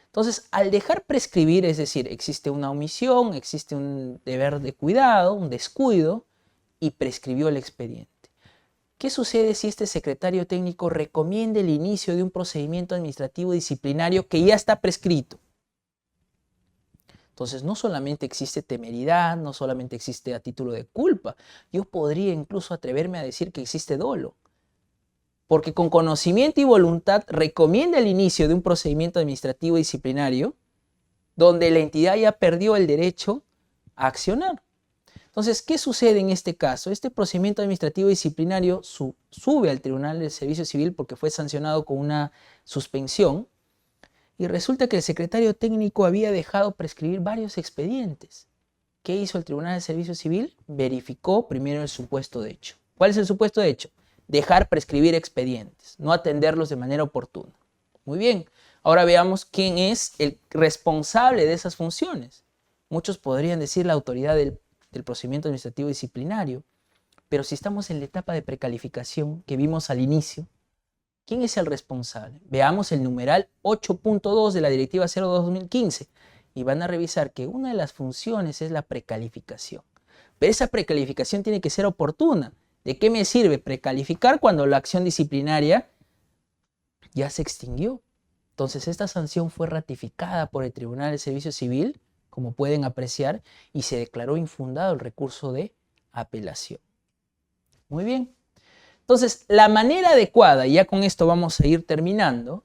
Entonces, al dejar prescribir, es decir, existe una omisión, existe un deber de cuidado, un descuido, y prescribió el expediente. ¿Qué sucede si este secretario técnico recomienda el inicio de un procedimiento administrativo disciplinario que ya está prescrito? Entonces, no solamente existe temeridad, no solamente existe a título de culpa, yo podría incluso atreverme a decir que existe dolo. Porque con conocimiento y voluntad recomienda el inicio de un procedimiento administrativo disciplinario donde la entidad ya perdió el derecho a accionar. Entonces, ¿qué sucede en este caso? Este procedimiento administrativo disciplinario sube al Tribunal del Servicio Civil porque fue sancionado con una suspensión y resulta que el secretario técnico había dejado prescribir varios expedientes. ¿Qué hizo el Tribunal del Servicio Civil? Verificó primero el supuesto de hecho. ¿Cuál es el supuesto de hecho? Dejar prescribir expedientes, no atenderlos de manera oportuna. Muy bien, ahora veamos quién es el responsable de esas funciones. Muchos podrían decir la autoridad del procedimiento administrativo disciplinario, pero si estamos en la etapa de precalificación que vimos al inicio, ¿quién es el responsable? Veamos el numeral 8.2 de la Directiva 02/2015 y van a revisar que una de las funciones es la precalificación. Pero esa precalificación tiene que ser oportuna. ¿De qué me sirve precalificar cuando la acción disciplinaria ya se extinguió? Entonces, esta sanción fue ratificada por el Tribunal de Servicio Civil, como pueden apreciar, y se declaró infundado el recurso de apelación. Muy bien. Entonces, la manera adecuada, y ya con esto vamos a ir terminando,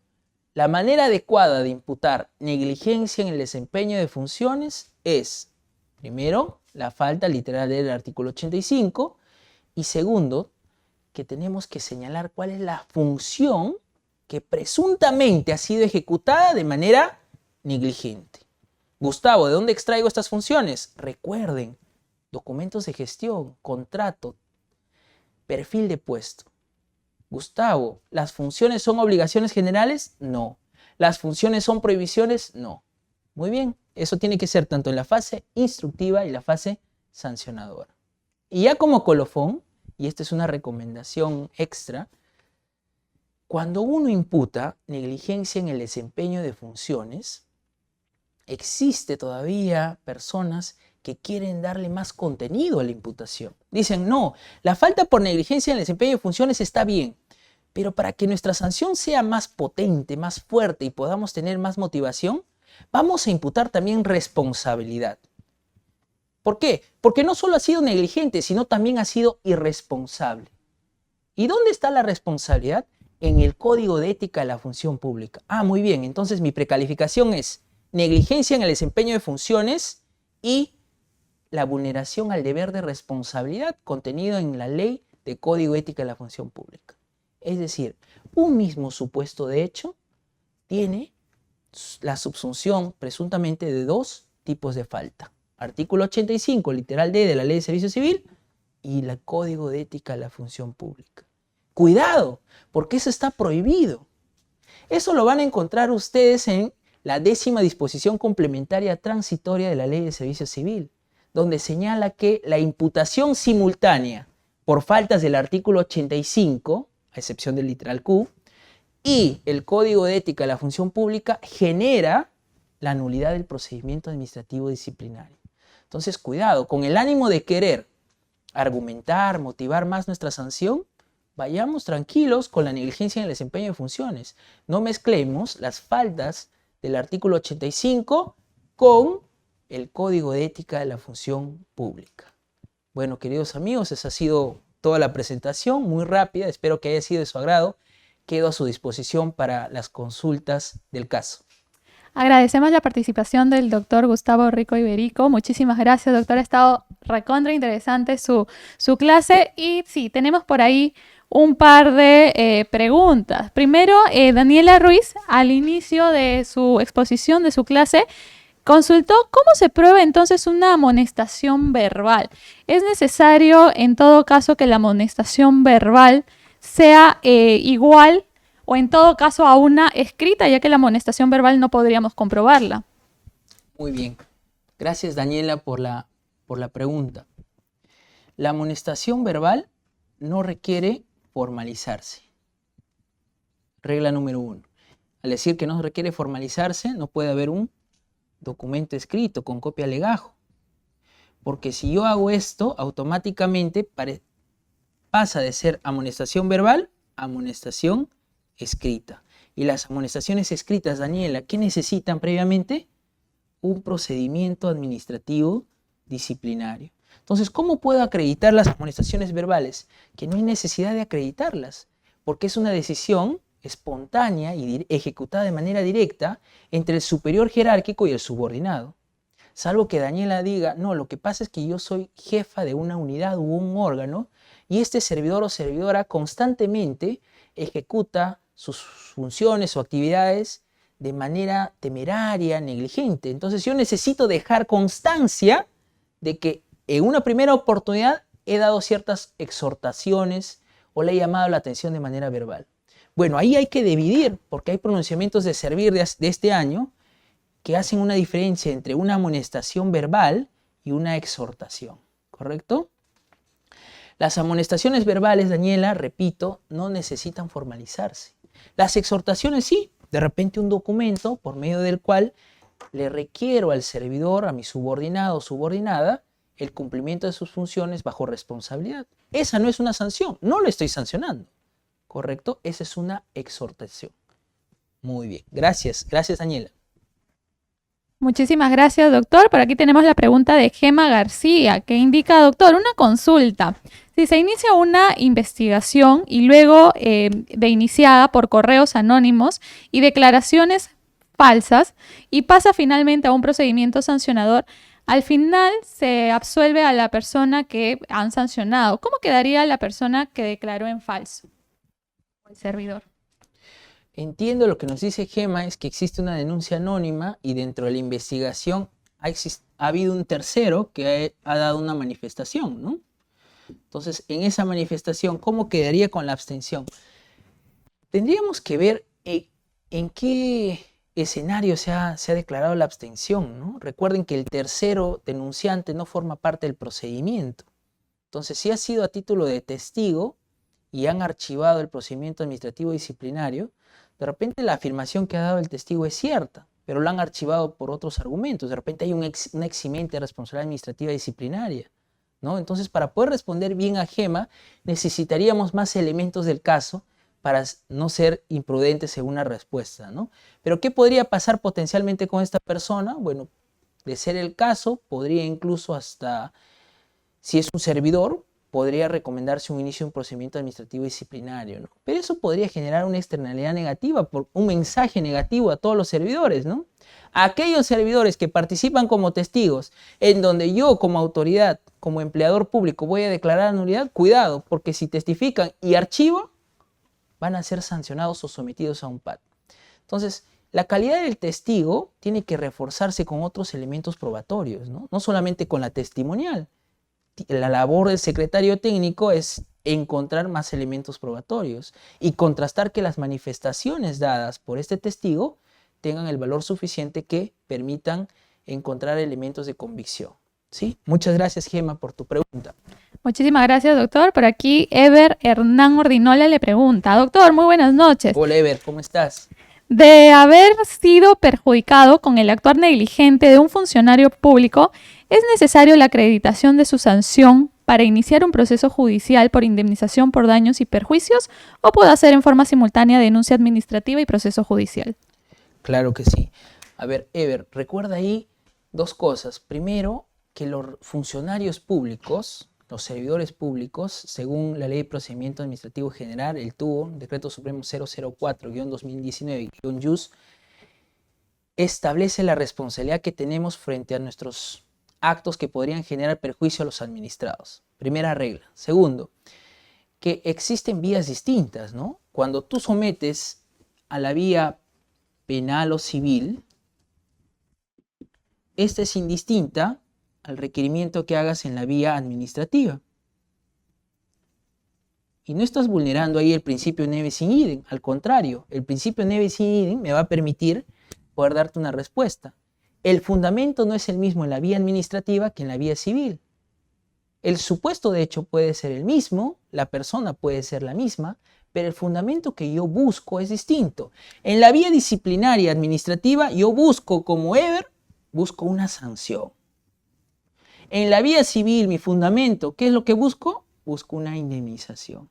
La manera adecuada de imputar negligencia en el desempeño de funciones es, primero, la falta literal del artículo 85 y segundo, que tenemos que señalar cuál es la función que presuntamente ha sido ejecutada de manera negligente. Gustavo, ¿de dónde extraigo estas funciones? Recuerden, documentos de gestión, contrato, perfil de puesto. Gustavo, ¿las funciones son obligaciones generales? No. ¿Las funciones son prohibiciones? No. Muy bien, eso tiene que ser tanto en la fase instructiva y la fase sancionadora. Y ya como colofón, y esta es una recomendación extra, cuando uno imputa negligencia en el desempeño de funciones, existe todavía personas que quieren darle más contenido a la imputación. Dicen, no, la falta por negligencia en el desempeño de funciones está bien, pero para que nuestra sanción sea más potente, más fuerte y podamos tener más motivación, vamos a imputar también responsabilidad. ¿Por qué? Porque no solo ha sido negligente, sino también ha sido irresponsable. ¿Y dónde está la responsabilidad? En el Código de Ética de la Función Pública. Ah, muy bien, entonces mi precalificación es negligencia en el desempeño de funciones y la vulneración al deber de responsabilidad contenido en la Ley de Código de Ética de la Función Pública. Es decir, un mismo supuesto de hecho tiene la subsunción presuntamente de dos tipos de falta. Artículo 85, literal D de la Ley de Servicio Civil y el Código de Ética de la Función Pública. Cuidado, porque eso está prohibido. Eso lo van a encontrar ustedes en la 10ª disposición complementaria transitoria de la Ley de Servicio Civil, donde señala que la imputación simultánea por faltas del artículo 85, a excepción del literal Q, y el Código de Ética de la Función Pública genera la nulidad del procedimiento administrativo disciplinario. Entonces, cuidado, con el ánimo de querer argumentar, motivar más nuestra sanción, vayamos tranquilos con la negligencia en el desempeño de funciones. No mezclemos las faltas del artículo 85 con el Código de Ética de la Función Pública. Bueno, queridos amigos, esa ha sido toda la presentación, muy rápida, espero que haya sido de su agrado. Quedo a su disposición para las consultas del caso. Agradecemos la participación del doctor Gustavo Rico Iberico. Muchísimas gracias, doctor. Ha estado recontra interesante su clase. Y sí, tenemos por ahí un par de preguntas. Primero, Daniela Ruiz, al inicio de su exposición, de su clase, consultó cómo se prueba entonces una amonestación verbal. ¿Es necesario, en todo caso, que la amonestación verbal sea igual o en todo caso a una escrita, ya que la amonestación verbal no podríamos comprobarla? Muy bien. Gracias, Daniela, por la pregunta. La amonestación verbal no requiere formalizarse. Regla número 1. Al decir que no requiere formalizarse, no puede haber un documento escrito con copia legajo. Porque si yo hago esto, automáticamente pasa de ser amonestación verbal a amonestación escrita. Y las amonestaciones escritas, Daniela, ¿qué necesitan previamente? Un procedimiento administrativo disciplinario. Entonces, ¿cómo puedo acreditar las amonestaciones verbales? Que no hay necesidad de acreditarlas, porque es una decisión espontánea y ejecutada de manera directa entre el superior jerárquico y el subordinado. Salvo que Daniela diga, no, lo que pasa es que yo soy jefa de una unidad u un órgano y este servidor o servidora constantemente ejecuta sus funciones o actividades de manera temeraria, negligente. Entonces yo necesito dejar constancia de que en una primera oportunidad he dado ciertas exhortaciones o le he llamado la atención de manera verbal. Bueno, ahí hay que dividir porque hay pronunciamientos de servir de este año que hacen una diferencia entre una amonestación verbal y una exhortación, ¿correcto? Las amonestaciones verbales, Daniela, repito, no necesitan formalizarse. Las exhortaciones sí, de repente un documento por medio del cual le requiero al servidor, a mi subordinado o subordinada, el cumplimiento de sus funciones bajo responsabilidad. Esa no es una sanción, no lo estoy sancionando, ¿correcto? Esa es una exhortación. Muy bien, gracias Daniela. Muchísimas gracias, doctor. Por aquí tenemos la pregunta de Gema García, que indica, doctor, una consulta. Si se inicia una investigación y luego de iniciada por correos anónimos y declaraciones falsas y pasa finalmente a un procedimiento sancionador, al final se absuelve a la persona que han sancionado. ¿Cómo quedaría la persona que declaró en falso? El servidor. Entiendo lo que nos dice Gema, es que existe una denuncia anónima y dentro de la investigación ha habido un tercero que ha dado una manifestación, ¿no? Entonces, en esa manifestación, ¿cómo quedaría con la abstención? Tendríamos que ver en qué escenario se ha declarado la abstención, ¿no? Recuerden que el tercero denunciante no forma parte del procedimiento. Entonces, si ha sido a título de testigo y han archivado el procedimiento administrativo disciplinario, de repente la afirmación que ha dado el testigo es cierta, pero lo han archivado por otros argumentos. De repente hay una eximente de responsabilidad administrativa disciplinaria, ¿no? Entonces, para poder responder bien a Gema, necesitaríamos más elementos del caso para no ser imprudentes en una respuesta, ¿no? Pero ¿qué podría pasar potencialmente con esta persona? Bueno, de ser el caso, podría incluso hasta, si es un servidor, podría recomendarse un inicio de un procedimiento administrativo disciplinario, ¿no? Pero eso podría generar una externalidad negativa, un mensaje negativo a todos los servidores, ¿no? A aquellos servidores que participan como testigos, en donde yo como autoridad, como empleador público, voy a declarar nulidad, cuidado, porque si testifican y archivo, van a ser sancionados o sometidos a un PAD. Entonces, la calidad del testigo tiene que reforzarse con otros elementos probatorios, ¿no? No solamente con la testimonial. La labor del secretario técnico es encontrar más elementos probatorios y contrastar que las manifestaciones dadas por este testigo tengan el valor suficiente que permitan encontrar elementos de convicción, ¿sí? Muchas gracias, Gema, por tu pregunta. Muchísimas gracias, doctor. Por aquí, Ever Hernán Ordinola le pregunta: doctor, muy buenas noches. Hola, Ever, ¿cómo estás? De haber sido perjudicado con el actuar negligente de un funcionario público, ¿es necesario la acreditación de su sanción para iniciar un proceso judicial por indemnización por daños y perjuicios, o puede hacer en forma simultánea denuncia administrativa y proceso judicial? Claro que sí. A ver, Ever, recuerda ahí dos cosas. Primero, que los funcionarios públicos, los servidores públicos, según la Ley de Procedimiento Administrativo General, el TUO, Decreto Supremo 004-2019-YUS, establece la responsabilidad que tenemos frente a nuestros actos que podrían generar perjuicio a los administrados. Primera regla. Segundo, que existen vías distintas, ¿no? Cuando tú sometes a la vía penal o civil, esta es indistinta al requerimiento que hagas en la vía administrativa. Y no estás vulnerando ahí el principio nevis in idem. Al contrario, el principio nevis in idem me va a permitir poder darte una respuesta. El fundamento no es el mismo en la vía administrativa que en la vía civil. El supuesto de hecho puede ser el mismo, la persona puede ser la misma, pero el fundamento que yo busco es distinto. En la vía disciplinaria administrativa yo busco, como Ever, busco una sanción. En la vía civil, mi fundamento, ¿qué es lo que busco? Busco una indemnización.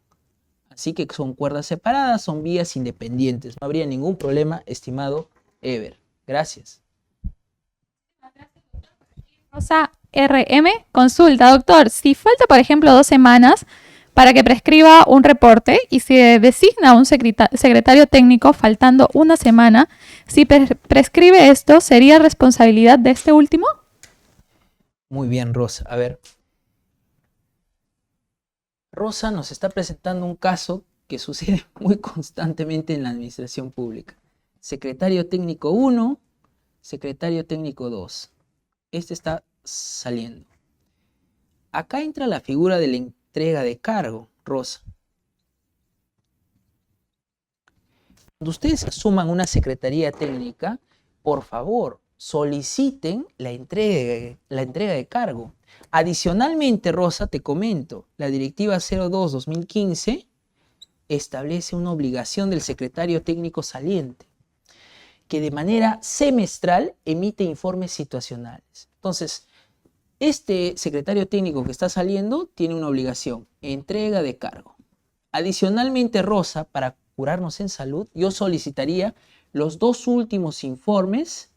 Así que son cuerdas separadas, son vías independientes. No habría ningún problema, estimado Ever. Gracias. Rosa RM consulta: doctor, si falta, por ejemplo, 2 semanas para que prescriba un reporte y se designa un secretario técnico faltando 1 semana, si prescribe esto, ¿sería responsabilidad de este último? Muy bien, Rosa. A ver. Rosa nos está presentando un caso que sucede muy constantemente en la administración pública. Secretario técnico 1, secretario técnico 2. Este está saliendo. Acá entra la figura de la entrega de cargo, Rosa. Cuando ustedes asuman una secretaría técnica, por favor, soliciten la entrega de cargo. Adicionalmente, Rosa, te comento, la Directiva 02-2015 establece una obligación del secretario técnico saliente, que de manera semestral emite informes situacionales. Entonces, este secretario técnico que está saliendo tiene una obligación, entrega de cargo. Adicionalmente, Rosa, para curarnos en salud, yo solicitaría los 2 últimos informes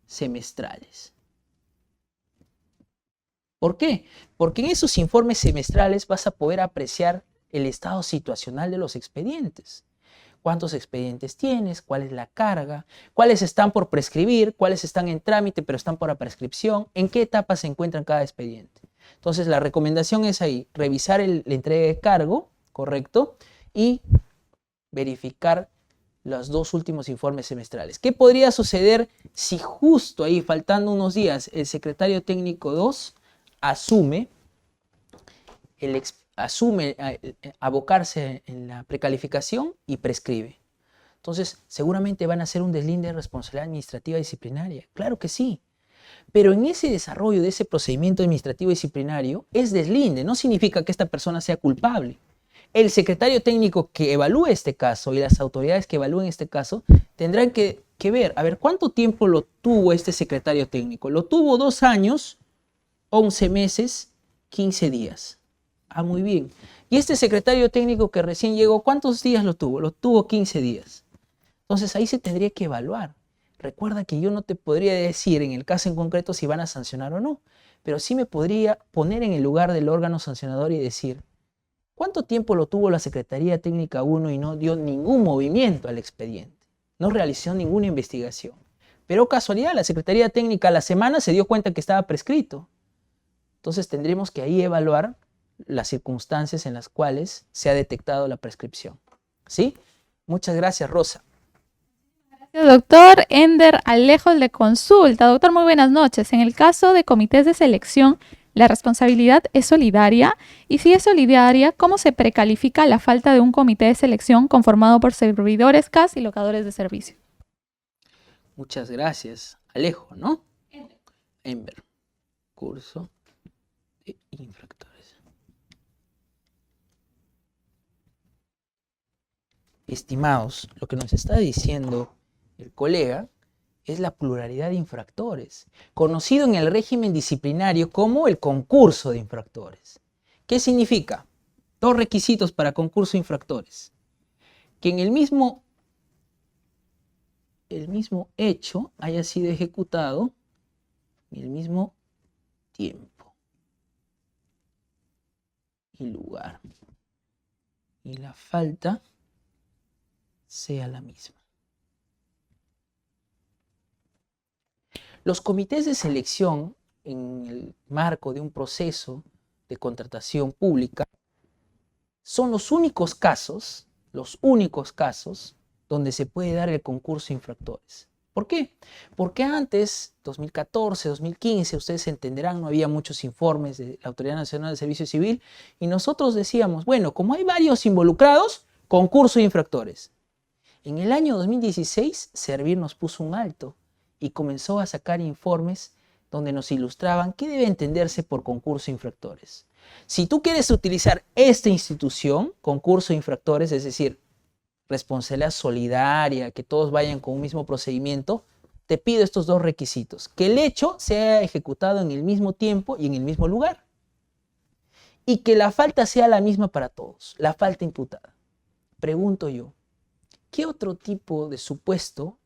semestrales. ¿Por qué? Porque en esos informes semestrales vas a poder apreciar el estado situacional de los expedientes. ¿Cuántos expedientes tienes? ¿Cuál es la carga? ¿Cuáles están por prescribir? ¿Cuáles están en trámite pero están por prescripción? ¿En qué etapa se encuentra cada expediente? Entonces la recomendación es ahí, revisar la entrega de cargo, ¿correcto? Y verificar los 2 últimos informes semestrales. ¿Qué podría suceder si justo ahí, faltando unos días, el secretario técnico 2 asume abocarse en la precalificación y prescribe? Entonces, seguramente van a hacer un deslinde de responsabilidad administrativa disciplinaria. Claro que sí. Pero en ese desarrollo de ese procedimiento administrativo disciplinario es deslinde, no significa que esta persona sea culpable. El secretario técnico que evalúe este caso y las autoridades que evalúen este caso tendrán que ver, a ver, ¿cuánto tiempo lo tuvo este secretario técnico? Lo tuvo 2 años, 11 meses, 15 días. Ah, muy bien. Y este secretario técnico que recién llegó, ¿cuántos días lo tuvo? Lo tuvo 15 días. Entonces ahí se tendría que evaluar. Recuerda que yo no te podría decir en el caso en concreto si van a sancionar o no, pero sí me podría poner en el lugar del órgano sancionador y decir, ¿cuánto tiempo lo tuvo la Secretaría Técnica 1 y no dio ningún movimiento al expediente? No realizó ninguna investigación. Pero casualidad, la Secretaría Técnica a la semana se dio cuenta que estaba prescrito. Entonces tendremos que ahí evaluar las circunstancias en las cuales se ha detectado la prescripción. ¿Sí? Muchas gracias, Rosa. Doctor Ender Alejo de Consulta. Doctor, muy buenas noches. En el caso de comités de selección, ¿la responsabilidad es solidaria? Y si es solidaria, ¿cómo se precalifica la falta de un comité de selección conformado por servidores CAS y locadores de servicio? Muchas gracias. Alejo, ¿no? Ender. Curso de infractores. Estimados, lo que nos está diciendo el colega es la pluralidad de infractores, conocido en el régimen disciplinario como el concurso de infractores. ¿Qué significa? 2 requisitos para concurso de infractores. Que en el mismo hecho haya sido ejecutado en el mismo tiempo y lugar. Y la falta sea la misma. Los comités de selección, en el marco de un proceso de contratación pública, son los únicos casos donde se puede dar el concurso de infractores. ¿Por qué? Porque antes, 2014, 2015, ustedes entenderán, no había muchos informes de la Autoridad Nacional de Servicio Civil y nosotros decíamos, bueno, como hay varios involucrados, concurso de infractores. En el año 2016, Servir nos puso un alto y comenzó a sacar informes donde nos ilustraban qué debe entenderse por concurso de infractores. Si tú quieres utilizar esta institución, concurso de infractores, es decir, responsabilidad solidaria, que todos vayan con un mismo procedimiento, te pido estos 2 requisitos. Que el hecho sea ejecutado en el mismo tiempo y en el mismo lugar. Y que la falta sea la misma para todos, la falta imputada. Pregunto yo, ¿qué otro tipo de supuesto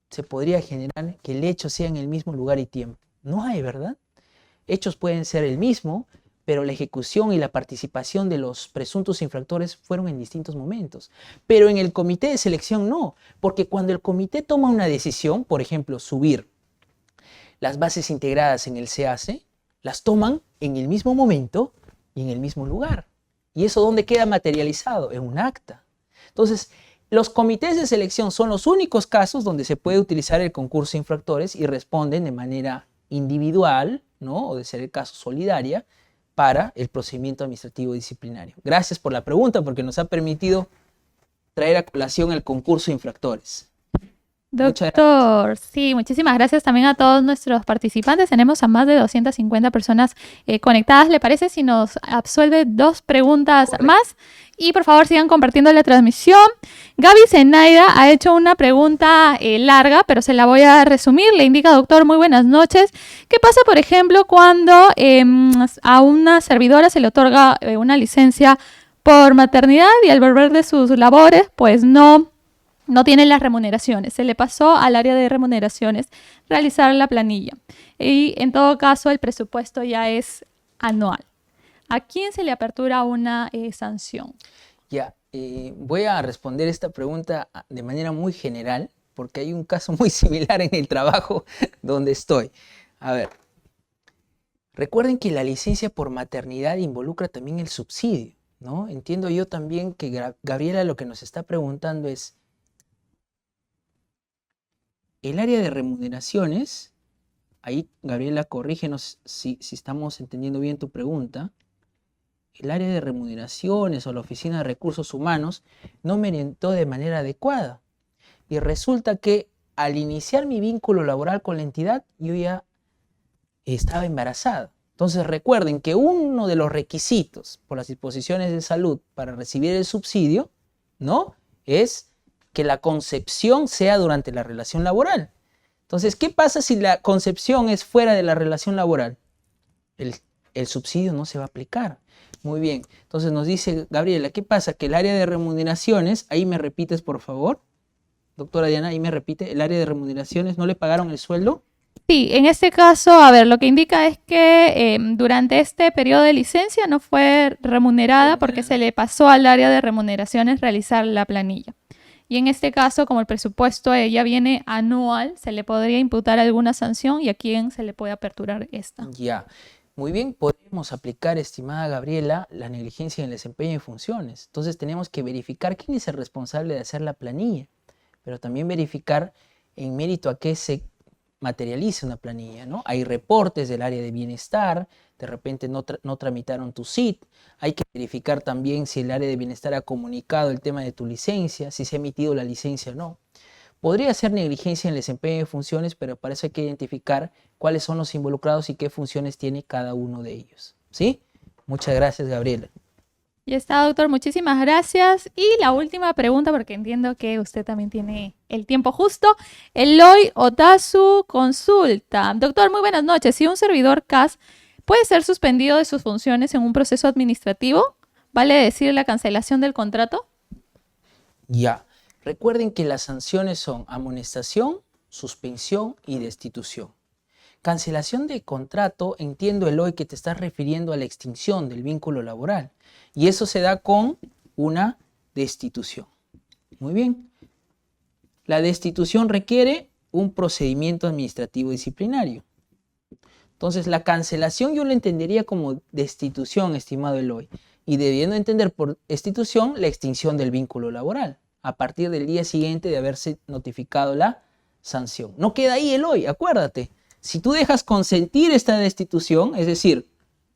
se podría generar que el hecho sea en el mismo lugar y tiempo? No hay, ¿verdad? Hechos pueden ser el mismo, pero la ejecución y la participación de los presuntos infractores fueron en distintos momentos. Pero en el comité de selección no, porque cuando el comité toma una decisión, por ejemplo, subir las bases integradas en el CAC, las toman en el mismo momento y en el mismo lugar. ¿Y eso dónde queda materializado? En un acta. Entonces, los comités de selección son los únicos casos donde se puede utilizar el concurso de infractores y responden de manera individual, ¿no? O de ser el caso solidaria, para el procedimiento administrativo disciplinario. Gracias por la pregunta porque nos ha permitido traer a colación el concurso de infractores. Doctor, sí, muchísimas gracias también a todos nuestros participantes. Tenemos a más de 250 personas conectadas. ¿Le parece si nos absuelve 2 preguntas más? Y por favor sigan compartiendo la transmisión. Gaby Zenaida ha hecho una pregunta larga, pero se la voy a resumir. Le indica, doctor, muy buenas noches. ¿Qué pasa, por ejemplo, cuando a una servidora se le otorga una licencia por maternidad y al volver de sus labores, pues no no tiene las remuneraciones. Se le pasó al área de remuneraciones realizar la planilla. Y en todo caso, el presupuesto ya es anual. ¿A quién se le apertura una sanción? Ya, voy a responder esta pregunta de manera muy general, porque hay un caso muy similar en el trabajo donde estoy. A ver, recuerden que la licencia por maternidad involucra también el subsidio, ¿no? Entiendo yo también que Gabriela lo que nos está preguntando es, el área de remuneraciones, ahí Gabriela, corrígenos si estamos entendiendo bien tu pregunta, el área de remuneraciones o la oficina de recursos humanos no me orientó de manera adecuada. Y resulta que al iniciar mi vínculo laboral con la entidad, yo ya estaba embarazada. Entonces recuerden que uno de los requisitos por las disposiciones de salud para recibir el subsidio, ¿no?, es que la concepción sea durante la relación laboral. Entonces, ¿qué pasa si la concepción es fuera de la relación laboral? El subsidio no se va a aplicar. Muy bien. Entonces nos dice Gabriela, ¿qué pasa? Que el área de remuneraciones, ahí me repites por favor, doctora Diana, ahí me repite, el área de remuneraciones, ¿no le pagaron el sueldo? Sí, en este caso, a ver, lo que indica es que durante este periodo de licencia no fue remunerada porque se le pasó al área de remuneraciones realizar la planilla. Y en este caso, como el presupuesto ya viene anual, se le podría imputar alguna sanción y a quién se le puede aperturar esta. Ya, muy bien, podemos aplicar, estimada Gabriela, la negligencia en el desempeño de funciones. Entonces tenemos que verificar quién es el responsable de hacer la planilla, pero también verificar en mérito a qué se materializa una planilla, ¿no? Hay reportes del área de bienestar, de repente no tramitaron tu CIT, hay que verificar también si el área de bienestar ha comunicado el tema de tu licencia, si se ha emitido la licencia o no. Podría ser negligencia en el desempeño de funciones, pero para eso hay que identificar cuáles son los involucrados y qué funciones tiene cada uno de ellos, ¿sí? Muchas gracias, Gabriela. Ya está, doctor, muchísimas gracias. Y la última pregunta, porque entiendo que usted también tiene el tiempo justo. Eloy Otazu consulta. Doctor, muy buenas noches. Si un servidor CAS puede ser suspendido de sus funciones en un proceso administrativo, ¿vale decir la cancelación del contrato? Ya. Recuerden que las sanciones son amonestación, suspensión y destitución. Cancelación de contrato, entiendo, Eloy, que te estás refiriendo a la extinción del vínculo laboral. Y eso se da con una destitución. Muy bien. La destitución requiere un procedimiento administrativo disciplinario. Entonces, la cancelación yo la entendería como destitución, estimado Eloy. Y debiendo entender por destitución la extinción del vínculo laboral, a partir del día siguiente de haberse notificado la sanción. No queda ahí, Eloy, acuérdate. Si tú dejas consentir esta destitución, es decir,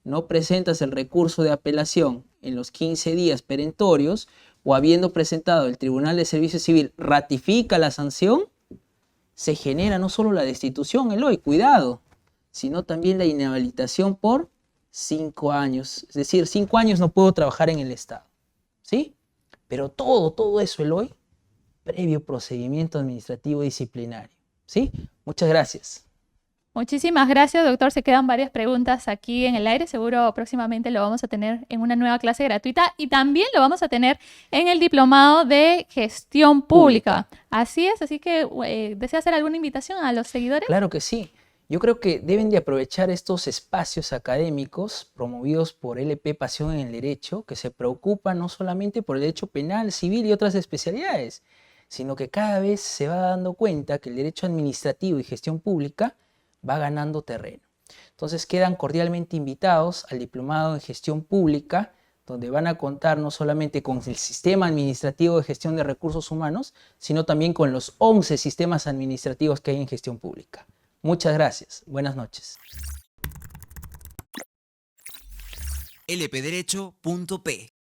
no presentas el recurso de apelación en los 15 días perentorios o habiendo presentado el Tribunal de Servicio Civil ratifica la sanción, se genera no solo la destitución, Eloy, cuidado, sino también la inhabilitación por 5 años. Es decir, 5 años no puedo trabajar en el Estado, ¿sí? Pero todo eso, Eloy, previo procedimiento administrativo disciplinario, ¿sí? Muchas gracias. Muchísimas gracias, doctor. Se quedan varias preguntas aquí en el aire. Seguro próximamente lo vamos a tener en una nueva clase gratuita y también lo vamos a tener en el diplomado de gestión pública. Así es, así que ¿desea hacer alguna invitación a los seguidores? Claro que sí. Yo creo que deben de aprovechar estos espacios académicos promovidos por LP Pasión en el Derecho, que se preocupan no solamente por el derecho penal, civil y otras especialidades, sino que cada vez se va dando cuenta que el derecho administrativo y gestión pública va ganando terreno. Entonces quedan cordialmente invitados al diplomado en gestión pública, donde van a contar no solamente con el sistema administrativo de gestión de recursos humanos, sino también con los 11 sistemas administrativos que hay en gestión pública. Muchas gracias. Buenas noches. lpderecho.p